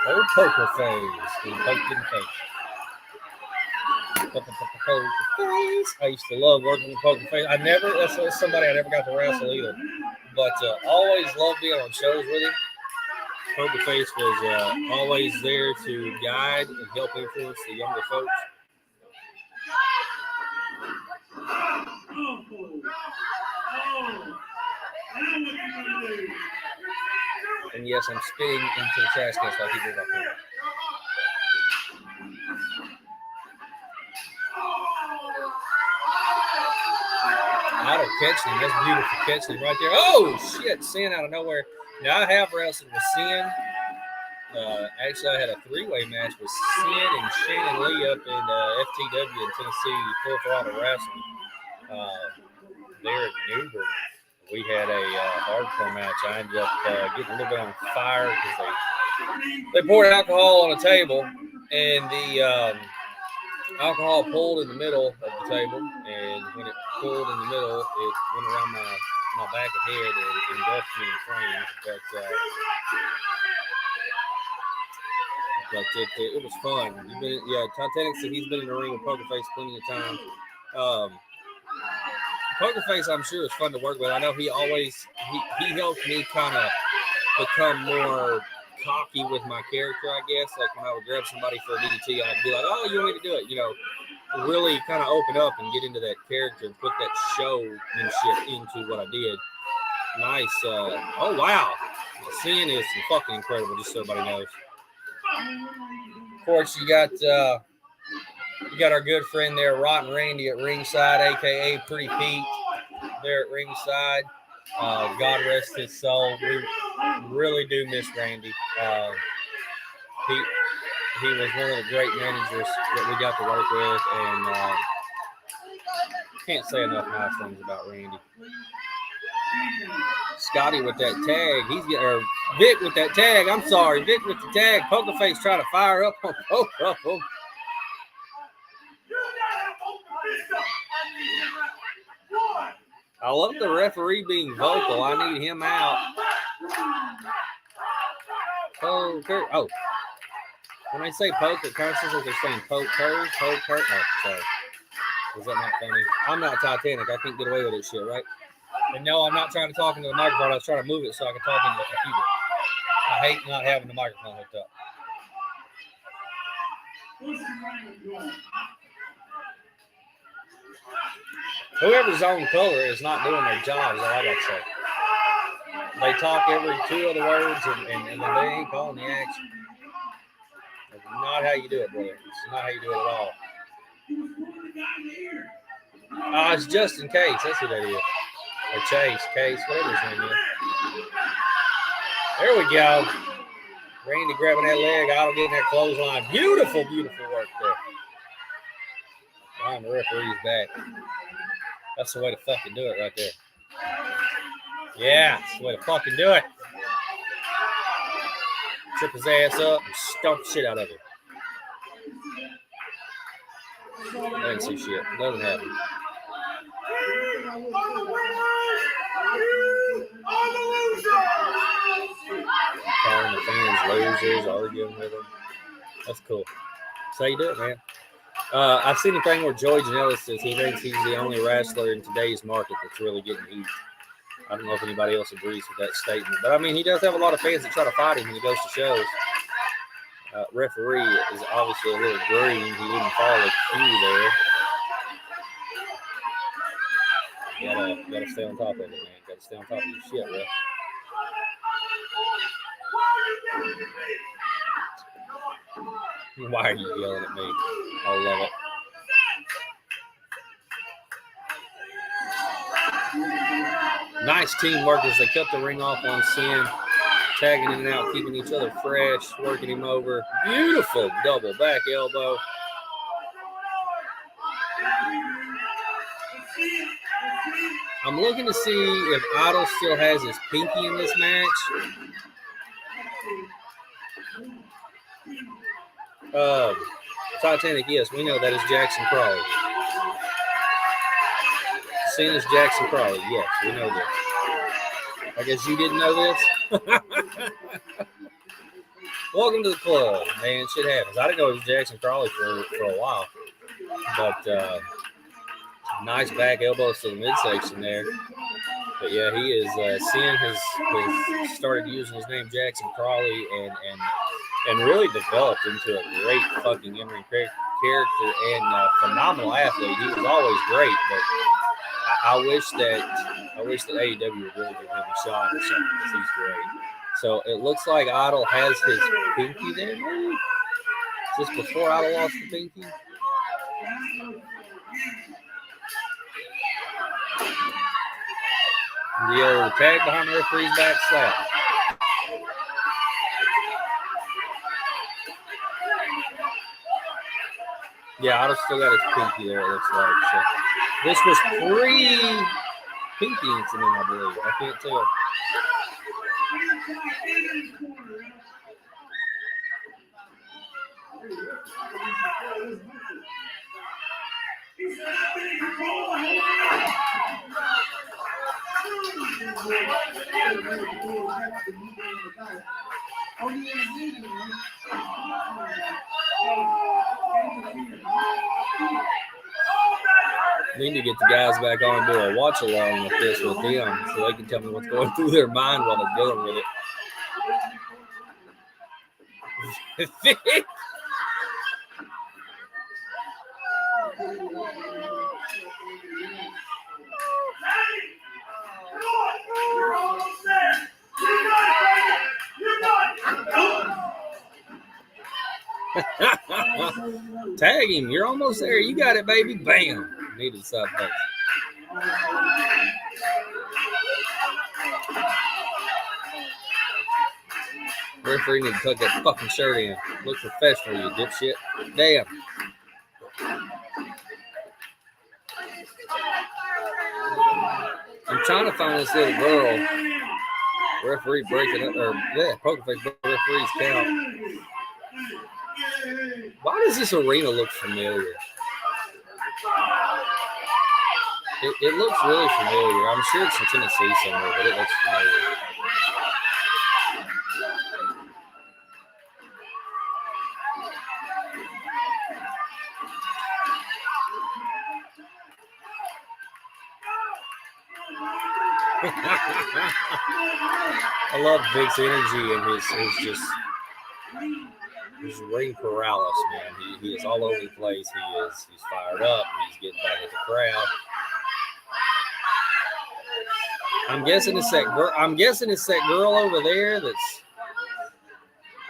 Old poker face. He poked in the face. I used to love working with Poker Face. That's somebody I never got to wrestle either. But always loved being on shows with him. Poker Face was always there to guide and help influence the younger folks. And yes, I'm spitting into the trash can so I keep it up here. Out of catching him. That's beautiful catching him right there. Oh, shit. Sin out of nowhere. Now, I have wrestled with Sin. Actually, I had a three-way match with Sin and Shannon Lee up in FTW in Tennessee, Full Throttle Wrestling. There at Newburgh, we had a hardcore match. I ended up getting a little bit on fire because they they poured alcohol on a table, and the alcohol pulled in the middle of the table, and when it pulled in the middle, it went around my back and head and engulfed me in flames. But it was fun. Titanic said he's been in the ring with Poker Face plenty of times. Poker Face, I'm sure, is fun to work with. I know he helped me kind of become more cocky with my character, I guess. Like when I would grab somebody for a DDT, I'd be like, "Oh, you want me to do it?" You know, really kind of open up and get into that character and put that showmanship into what I did. Nice. Oh wow, Sin is fucking incredible. Just so everybody knows. Of course, you got our good friend there, Rotten Randy at ringside, aka Pretty Pete, there at ringside. God rest his soul. We really do miss Randy. He was one of the great managers that we got to work with, and can't say enough nice things about Randy. Scotty with that tag. Or Vic with that tag. I'm sorry, Vic with the tag. Poker Face trying to fire up on both of them. I love the referee being vocal. I need him out. Poker. Oh. When I say poker, it kind of sounds like they're saying poker. Oh, sorry. Was that not funny? I'm not Titanic. I can't get away with this shit, right? And no, I'm not trying to talk into the microphone. I was trying to move it so I can talk into the computer. I hate not having the microphone hooked up. Whoever's on color is not doing their job, is all I got to say. They talk every two other words, and they ain't calling the action. That's not how you do it, brother. It's not how you do it at all. It's just in case. That's who that is. Or Chase, Case, whatever his name is. There we go. Randy grabbing that leg, Otto getting that clothesline. Beautiful, beautiful work there. Behind the referee's back. That's the way to fucking do it right there. Yeah, that's the way to fucking do it. Trip his ass up and stomp the shit out of him. I didn't see shit. It doesn't happen. Calling the fans losers, arguing with them. That's cool. That's how you do it, man. I've seen a thing where Joey Janela says he thinks he's the only wrestler in today's market that's really getting heat. I don't know if anybody else agrees with that statement. But, I mean, he does have a lot of fans that try to fight him when he goes to shows. Referee is obviously a little green. He didn't follow the cue there. You gotta stay on top of it, man. Gotta stay on top of your shit, bro. Why are you yelling at me? I love it. Nice teamwork as they cut the ring off on Sin. Tagging in and out, keeping each other fresh, working him over. Beautiful double back elbow. I'm looking to see if Otto still has his pinky in this match. Titanic, yes, we know that is Jackson Crawley. Seen as Jackson Crawley, yes, we know this. I guess you didn't know this? Welcome to the club, man. Shit happens. I didn't know it was Jackson Crawley for a while. But nice back elbows to the midsection there. But yeah, he is Sin has started using his name Jackson Crawley and really developed into a great fucking in-ring character and phenomenal athlete. He was always great, but I wish that AEW would really give him a shot or something because he's great. So it looks like Idol has his pinky there. Maybe? Is this before Idol lost the pinky? The old tag behind the referee's back slap. Yeah, Idol still got his pinky there, it looks like. So this was pre-pinky incident, I believe. I can't tell. Need to get the guys back on and do a watch along with this with them so they can tell me what's going through their mind while they're dealing with it. Tag him. You're almost there. You got it, baby. Bam. Needed side post. Referee need to tuck that fucking shirt in. Look professional, you dipshit. Damn. I'm trying to find this little girl. Referee breaking up, or poker face referee's count. Why does this arena look familiar? It looks really familiar. I'm sure it's in Tennessee somewhere, but it looks familiar. I love Vic's energy and his ring paralysis, man. He is all over the place. He's fired up. He's getting back at the crowd. I'm guessing it's that girl. I'm guessing it's that girl over there. That's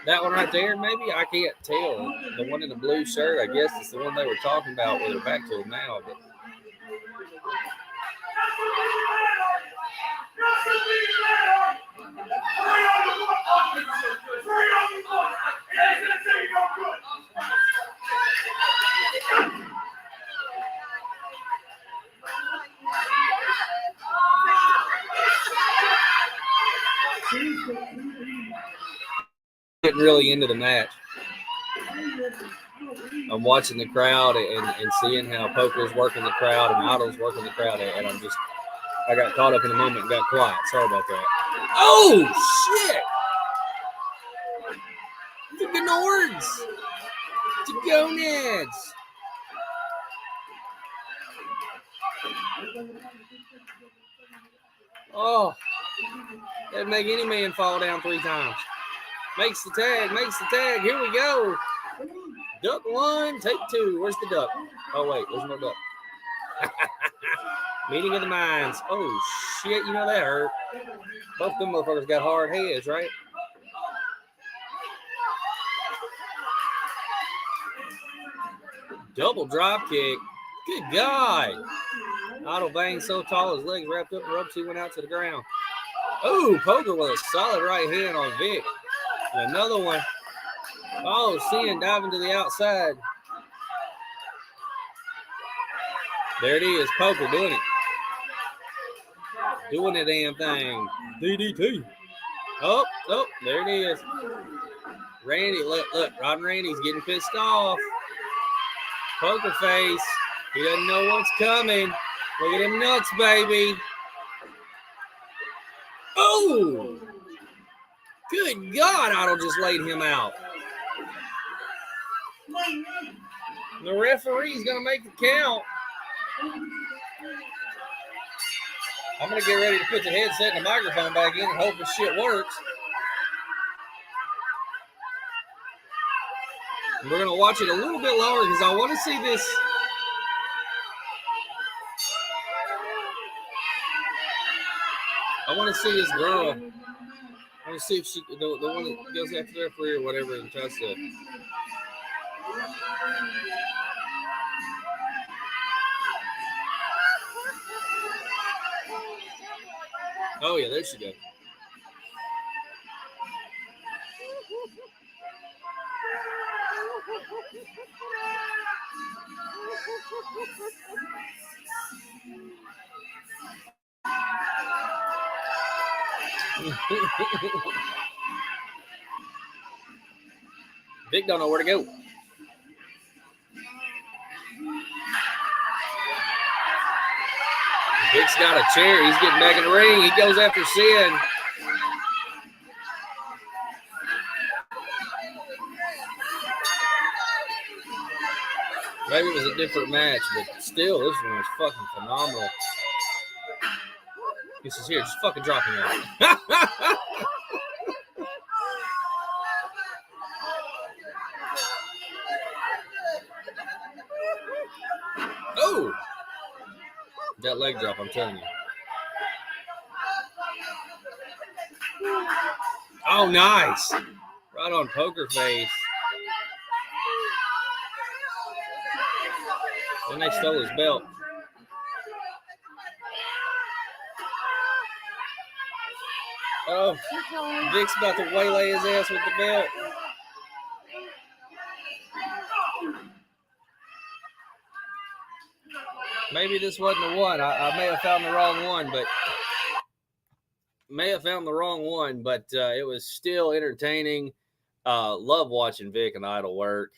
that one right there. Maybe I can't tell. The one in the blue shirt. I guess it's the one they were talking about with her back to him now. But getting really into the match. I'm watching the crowd and seeing how Poker's working the crowd and Idol's working the crowd, and I got caught up in the moment and got quiet. Sorry about that. Oh, shit! The Gnords! The Gonads! Oh, that'd make any man fall down 3 times. Makes the tag. Here we go. Duck 1, take 2. Where's the duck? Oh, wait, there's no duck. Meeting of the minds. Oh, shit, you know that hurt. Both them motherfuckers got hard heads, right? Double drop kick. Good God. Idol banged so tall, his legs wrapped up in ropes, he went out to the ground. Oh, Poker with a solid right hand on Vic. And another one. Oh, Cena diving to the outside. There it is. Poker doing it. Doing the damn thing. DDT. Oh, there it is. Randy, look, Rod Randy's getting pissed off. Poker face. He doesn't know what's coming. Look at him nuts, baby. Oh! Good God, Idol just laid him out. The referee's going to make the count. I'm going to get ready to put the headset and the microphone back in and hope this shit works. And we're going to watch it a little bit longer because I want to see this. I want to see this girl. I want to see if she, the one that goes after the referee or whatever, and tries to. Oh, yeah, there she goes. Vic don't know where to go. Vic's got a chair. He's getting back in the ring. He goes after Sin. Maybe it was a different match, but still, this one was fucking phenomenal. He says, here, just fucking drop him out. Oh! That leg drop, I'm telling you. Oh, nice. Right on Poker Face. Then they stole his belt. Oh, Vic's about to waylay his ass with the belt. Maybe this wasn't the one. I may have found the wrong one, but it was still entertaining. Love watching Vic and Idol work.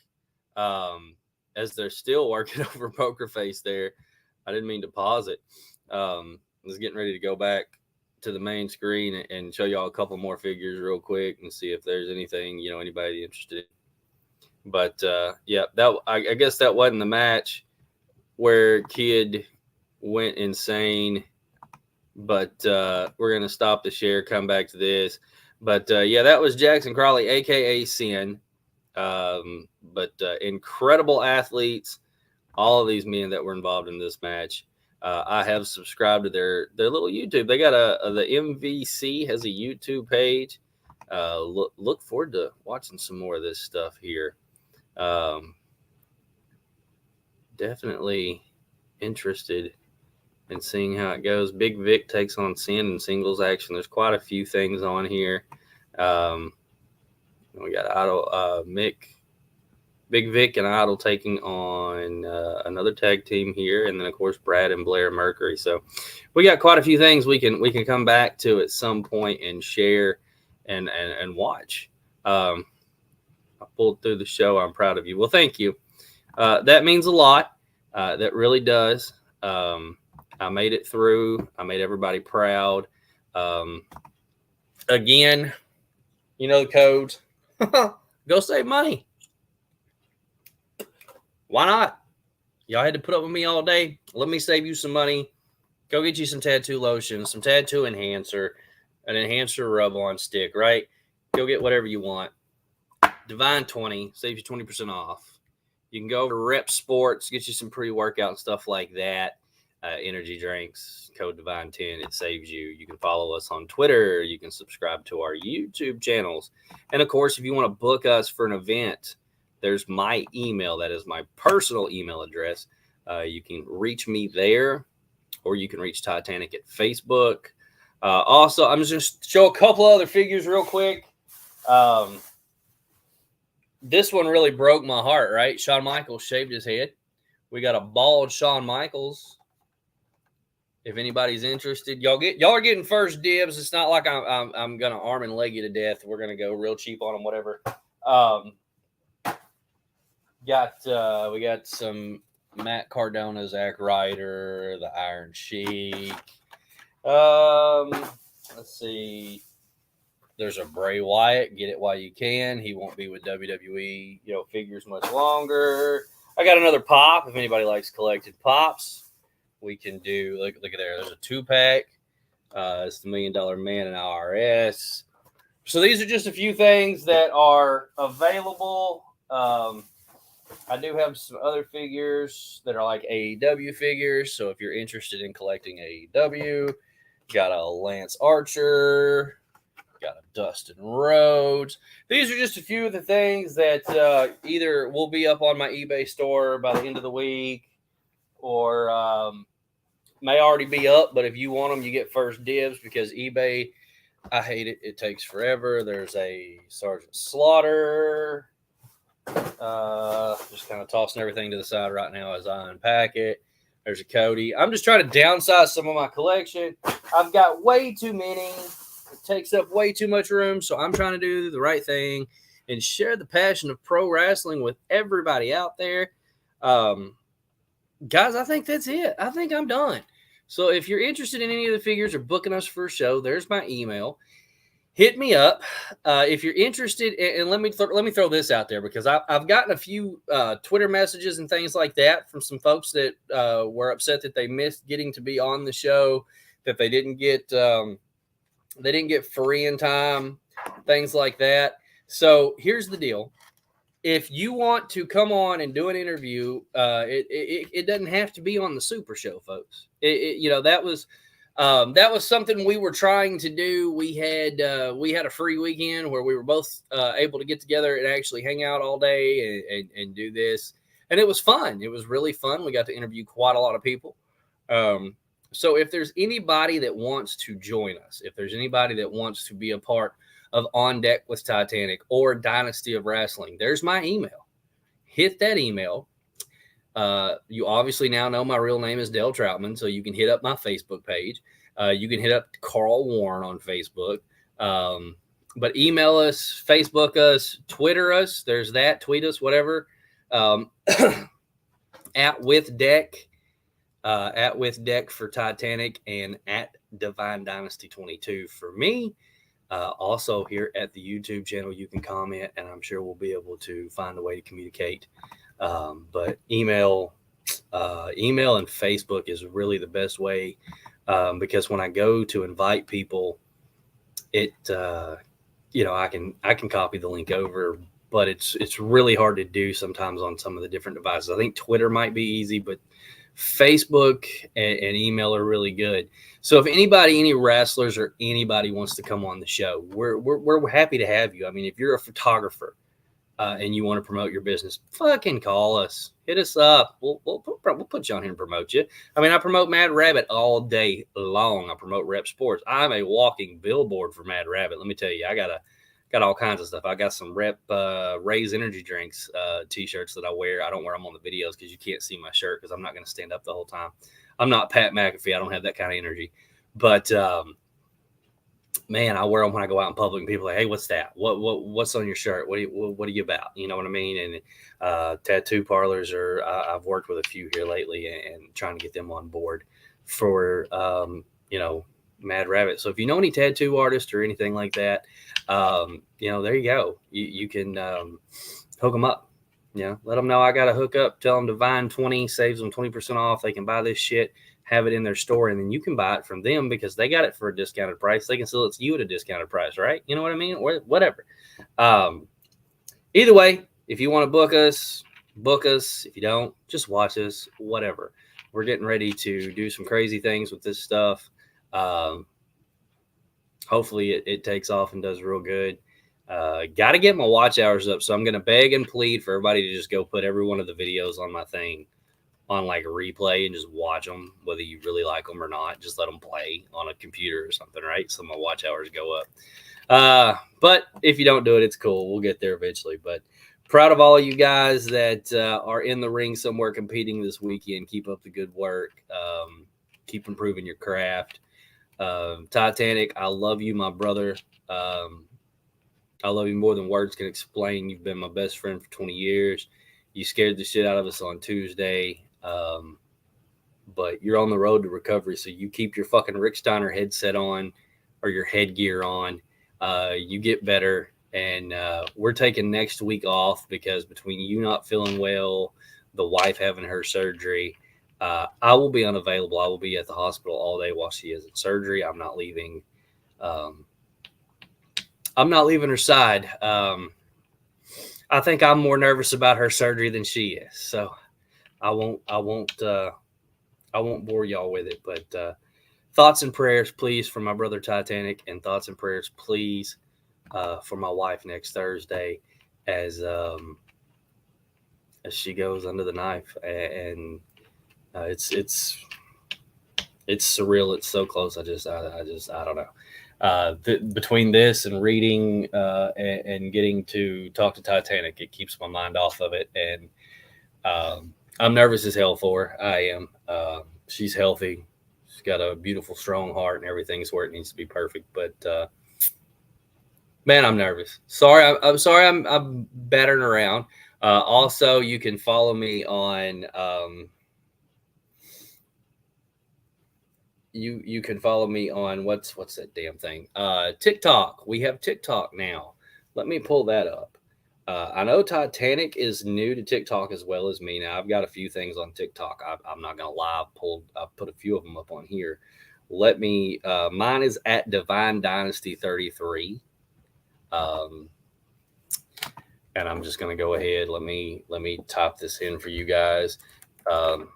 As they're still working over Poker Face there. I didn't mean to pause it. I was getting ready to go back to the main screen and show y'all a couple more figures real quick and see if there's anything, anybody interested in. But, yeah, I guess that wasn't the match where Kid went insane. But we're going to stop the share, come back to this. But, yeah, that was Jackson Crawley, a.k.a. Sin. But incredible athletes, all of these men that were involved in this match. I have subscribed to their little YouTube. They got the MVC has a YouTube page. Look forward to watching some more of this stuff here. Definitely interested in seeing how it goes. Big Vic takes on Sin in singles action. There's quite a few things on here. We got Idol, Big Vic and Idol taking on another tag team here, and then of course Brad and Blair Mercury. So we got quite a few things we can come back to at some point and share and watch. I pulled through the show. I'm proud of you. Well, thank you. That means a lot. That really does. I made it through. I made everybody proud. Again, the codes. Go save money. Why not? Y'all had to put up with me all day. Let me save you some money. Go get you some tattoo lotion, some tattoo enhancer, an enhancer rub-on stick, right? Go get whatever you want. Divine 20 saves you 20% off. You can go over to Rep Sports, get you some pre-workout and stuff like that. Energy drinks, code Divine 10. It saves you. You can follow us on Twitter. You can subscribe to our YouTube channels. And, of course, if you want to book us for an event, there's my email. That is my personal email address. You can reach me there, or you can reach Titanic at Facebook. Also, I'm just show a couple other figures real quick. This one really broke my heart, right? Shawn Michaels shaved his head. We got a bald Shawn Michaels. If anybody's interested, y'all are getting first dibs. It's not like I'm gonna arm and leg you to death. We're gonna go real cheap on them, whatever. We got some Matt Cardona, Zack Ryder, the Iron Sheik. Let's see. There's a Bray Wyatt. Get it while you can. He won't be with WWE, figures much longer. I got another pop. If anybody likes collected pops, we can do. Look at there. There's a 2-pack. It's the $1 Million Man in IRS. So these are just a few things that are available. I do have some other figures that are like AEW figures. So if you're interested in collecting AEW, got a Lance Archer, got a Dustin Rhodes. These are just a few of the things that either will be up on my eBay store by the end of the week or may already be up. But if you want them, you get first dibs because eBay, I hate it. It takes forever. There's a Sergeant Slaughter. Just kind of tossing everything to the side right now as I unpack it. There's a Cody. I'm just trying to downsize some of my collection. I've got way too many. It takes up way too much room, so I'm trying to do the right thing and share the passion of pro wrestling with everybody out there. Guys, I think that's it. I think I'm done. So if you're interested in any of the figures or booking us for a show, there's my email. Hit me up if you're interested. And let me throw this out there, because I've gotten a few Twitter messages and things like that from some folks that were upset that they missed getting to be on the show, that they didn't get free in time, things like that. So here's the deal. If you want to come on and do an interview, it doesn't have to be on the Super Show, folks. That was something we were trying to do. We had a free weekend where we were both able to get together and actually hang out all day and do this. And it was fun. It was really fun. We got to interview quite a lot of people. So if there's anybody that wants to join us, if there's anybody that wants to be a part of On Deck with Titanic or Dynasty of Wrestling, there's my email. Hit that email. You obviously now know my real name is Dale Troutman, so you can hit up my Facebook page. You can hit up Carl Warren on Facebook. But email us, Facebook us, Twitter us. There's that. Tweet us, whatever. At With Deck for Titanic, and at Divine Dynasty 22 for me. Also here at the YouTube channel, you can comment, and I'm sure we'll be able to find a way to communicate. But email and Facebook is really the best way, because when I go to invite people, I can copy the link over, but it's really hard to do sometimes on some of the different devices. I think Twitter might be easy, but Facebook and email are really good. So if any wrestlers or anybody wants to come on the show, we're happy to have you. I mean, if you're a photographer and you want to promote your business, fucking call us, hit us up. We'll put you on here and promote you. I mean, I promote Mad Rabbit all day long. I promote Rep Sports. I'm a walking billboard for Mad Rabbit. Let me tell you, I got all kinds of stuff. I got some Rep Raise energy drinks t-shirts that I wear. I don't wear them on the videos because you can't see my shirt, because I'm not going to stand up the whole time. I'm not Pat McAfee. I don't have that kind of energy. But man, I wear them when I go out in public, and people are like, hey, what's that? What's on your shirt? What are you about? You know what I mean? And tattoo parlors I've worked with a few here lately, and trying to get them on board for Mad Rabbit. So if you know any tattoo artists or anything like that, there you go. You can hook them up. Let them know I got to hook up. Tell them Divine 20 saves them 20% off. They can buy this shit, have it in their store, and then you can buy it from them because they got it for a discounted price. They can sell it to you at a discounted price, right? You know what I mean? Or whatever. Either way, if you want to book us. If you don't, just watch us, whatever. We're getting ready to do some crazy things with this stuff. Hopefully it takes off and does real good. Got to get my watch hours up. So I'm going to beg and plead for everybody to just go put every one of the videos on my thing on like a replay and just watch them, whether you really like them or not. Just let them play on a computer or something, right? So my watch hours go up. But if you don't do it, it's cool. We'll get there eventually. But proud of all of you guys that are in the ring somewhere competing this weekend. Keep up the good work. Keep improving your craft. Titanic, I love you, my brother. I love you more than words can explain. You've been my best friend for 20 years. You scared the shit out of us on Tuesday. But you're on the road to recovery, so you keep your fucking Rick Steiner headset on or your headgear on. You get better, and we're taking next week off because between you not feeling well, the wife having her surgery, I will be unavailable. I will be at the hospital all day while she is in surgery. I'm not leaving. I'm not leaving her side. I think I'm more nervous about her surgery than she is. So I won't bore y'all with it. But thoughts and prayers, please, for my brother Titanic, and thoughts and prayers, please, for my wife next Thursday as she goes under the knife. And it's surreal. It's so close. I don't know. Between this and reading and getting to talk to Titanic, it keeps my mind off of it. And I'm nervous as hell for her. I am. She's healthy. She's got a beautiful, strong heart, and everything's where it needs to be perfect. But man, I'm nervous. Sorry, I'm sorry. I'm battering around. Also, you can follow me on you can follow me on what's that damn thing? TikTok. We have TikTok now. Let me pull that up. I know Titanic is new to TikTok as well as me. Now I've got a few things on TikTok. I'm not gonna lie. I've put a few of them up on here. Let me. Mine is at Divine Dynasty 33. And I'm just gonna go ahead. Let me type this in for you guys. All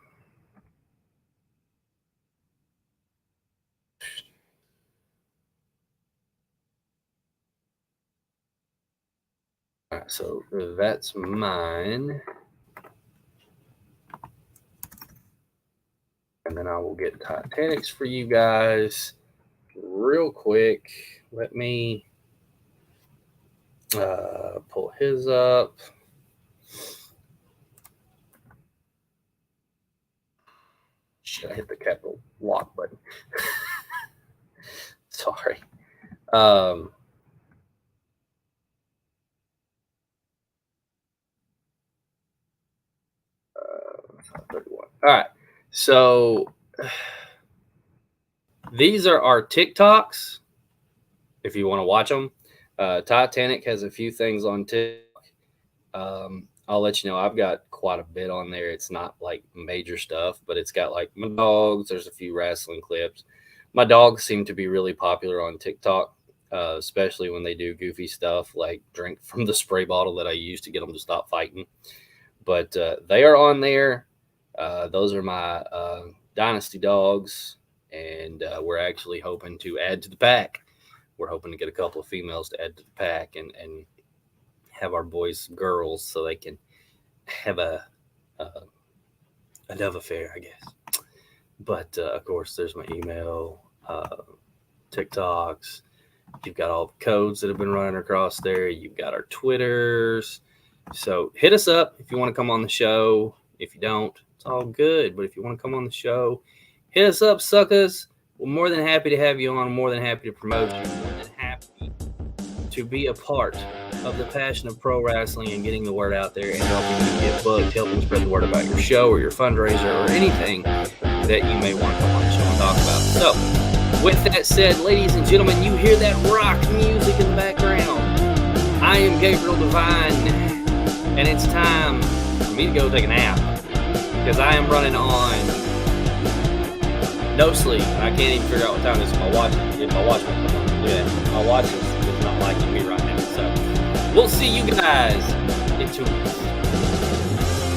right, so that's mine. And then I will get Titanic's for you guys real quick. Let me pull his up. Shit, I hit the capital lock button. Sorry. All right, so these are our TikToks. If you want to watch them, Titanic has a few things on TikTok. I'll let you know. I've got quite a bit on there. It's not like major stuff, but it's got like my dogs. There's a few wrestling clips. My dogs seem to be really popular on TikTok, especially when they do goofy stuff like drink from the spray bottle that I use to get them to stop fighting. But they are on there. Those are my Dynasty dogs, and we're actually hoping to add to the pack. We're hoping to get a couple of females to add to the pack and have our boys girls so they can have a love affair, I guess. But of course, there's my email, TikToks. You've got all the codes that have been running across there. You've got our Twitters. So hit us up if you want to come on the show. If you don't, it's all good. But if you want to come on the show, hit us up, suckers. We're more than happy to have you on. More than happy to promote you. More than happy to be a part of the passion of pro wrestling and getting the word out there and helping you get booked, helping spread the word about your show or your fundraiser or anything that you may want to come on the show and talk about. So, with that said, ladies and gentlemen, you hear that rock music in the background. I am Gabriel Divine, and it's time for me to go take a nap because I am running on no sleep. I can't even figure out what time it is. My watch is not liking me right now. So we'll see you guys in 2 weeks.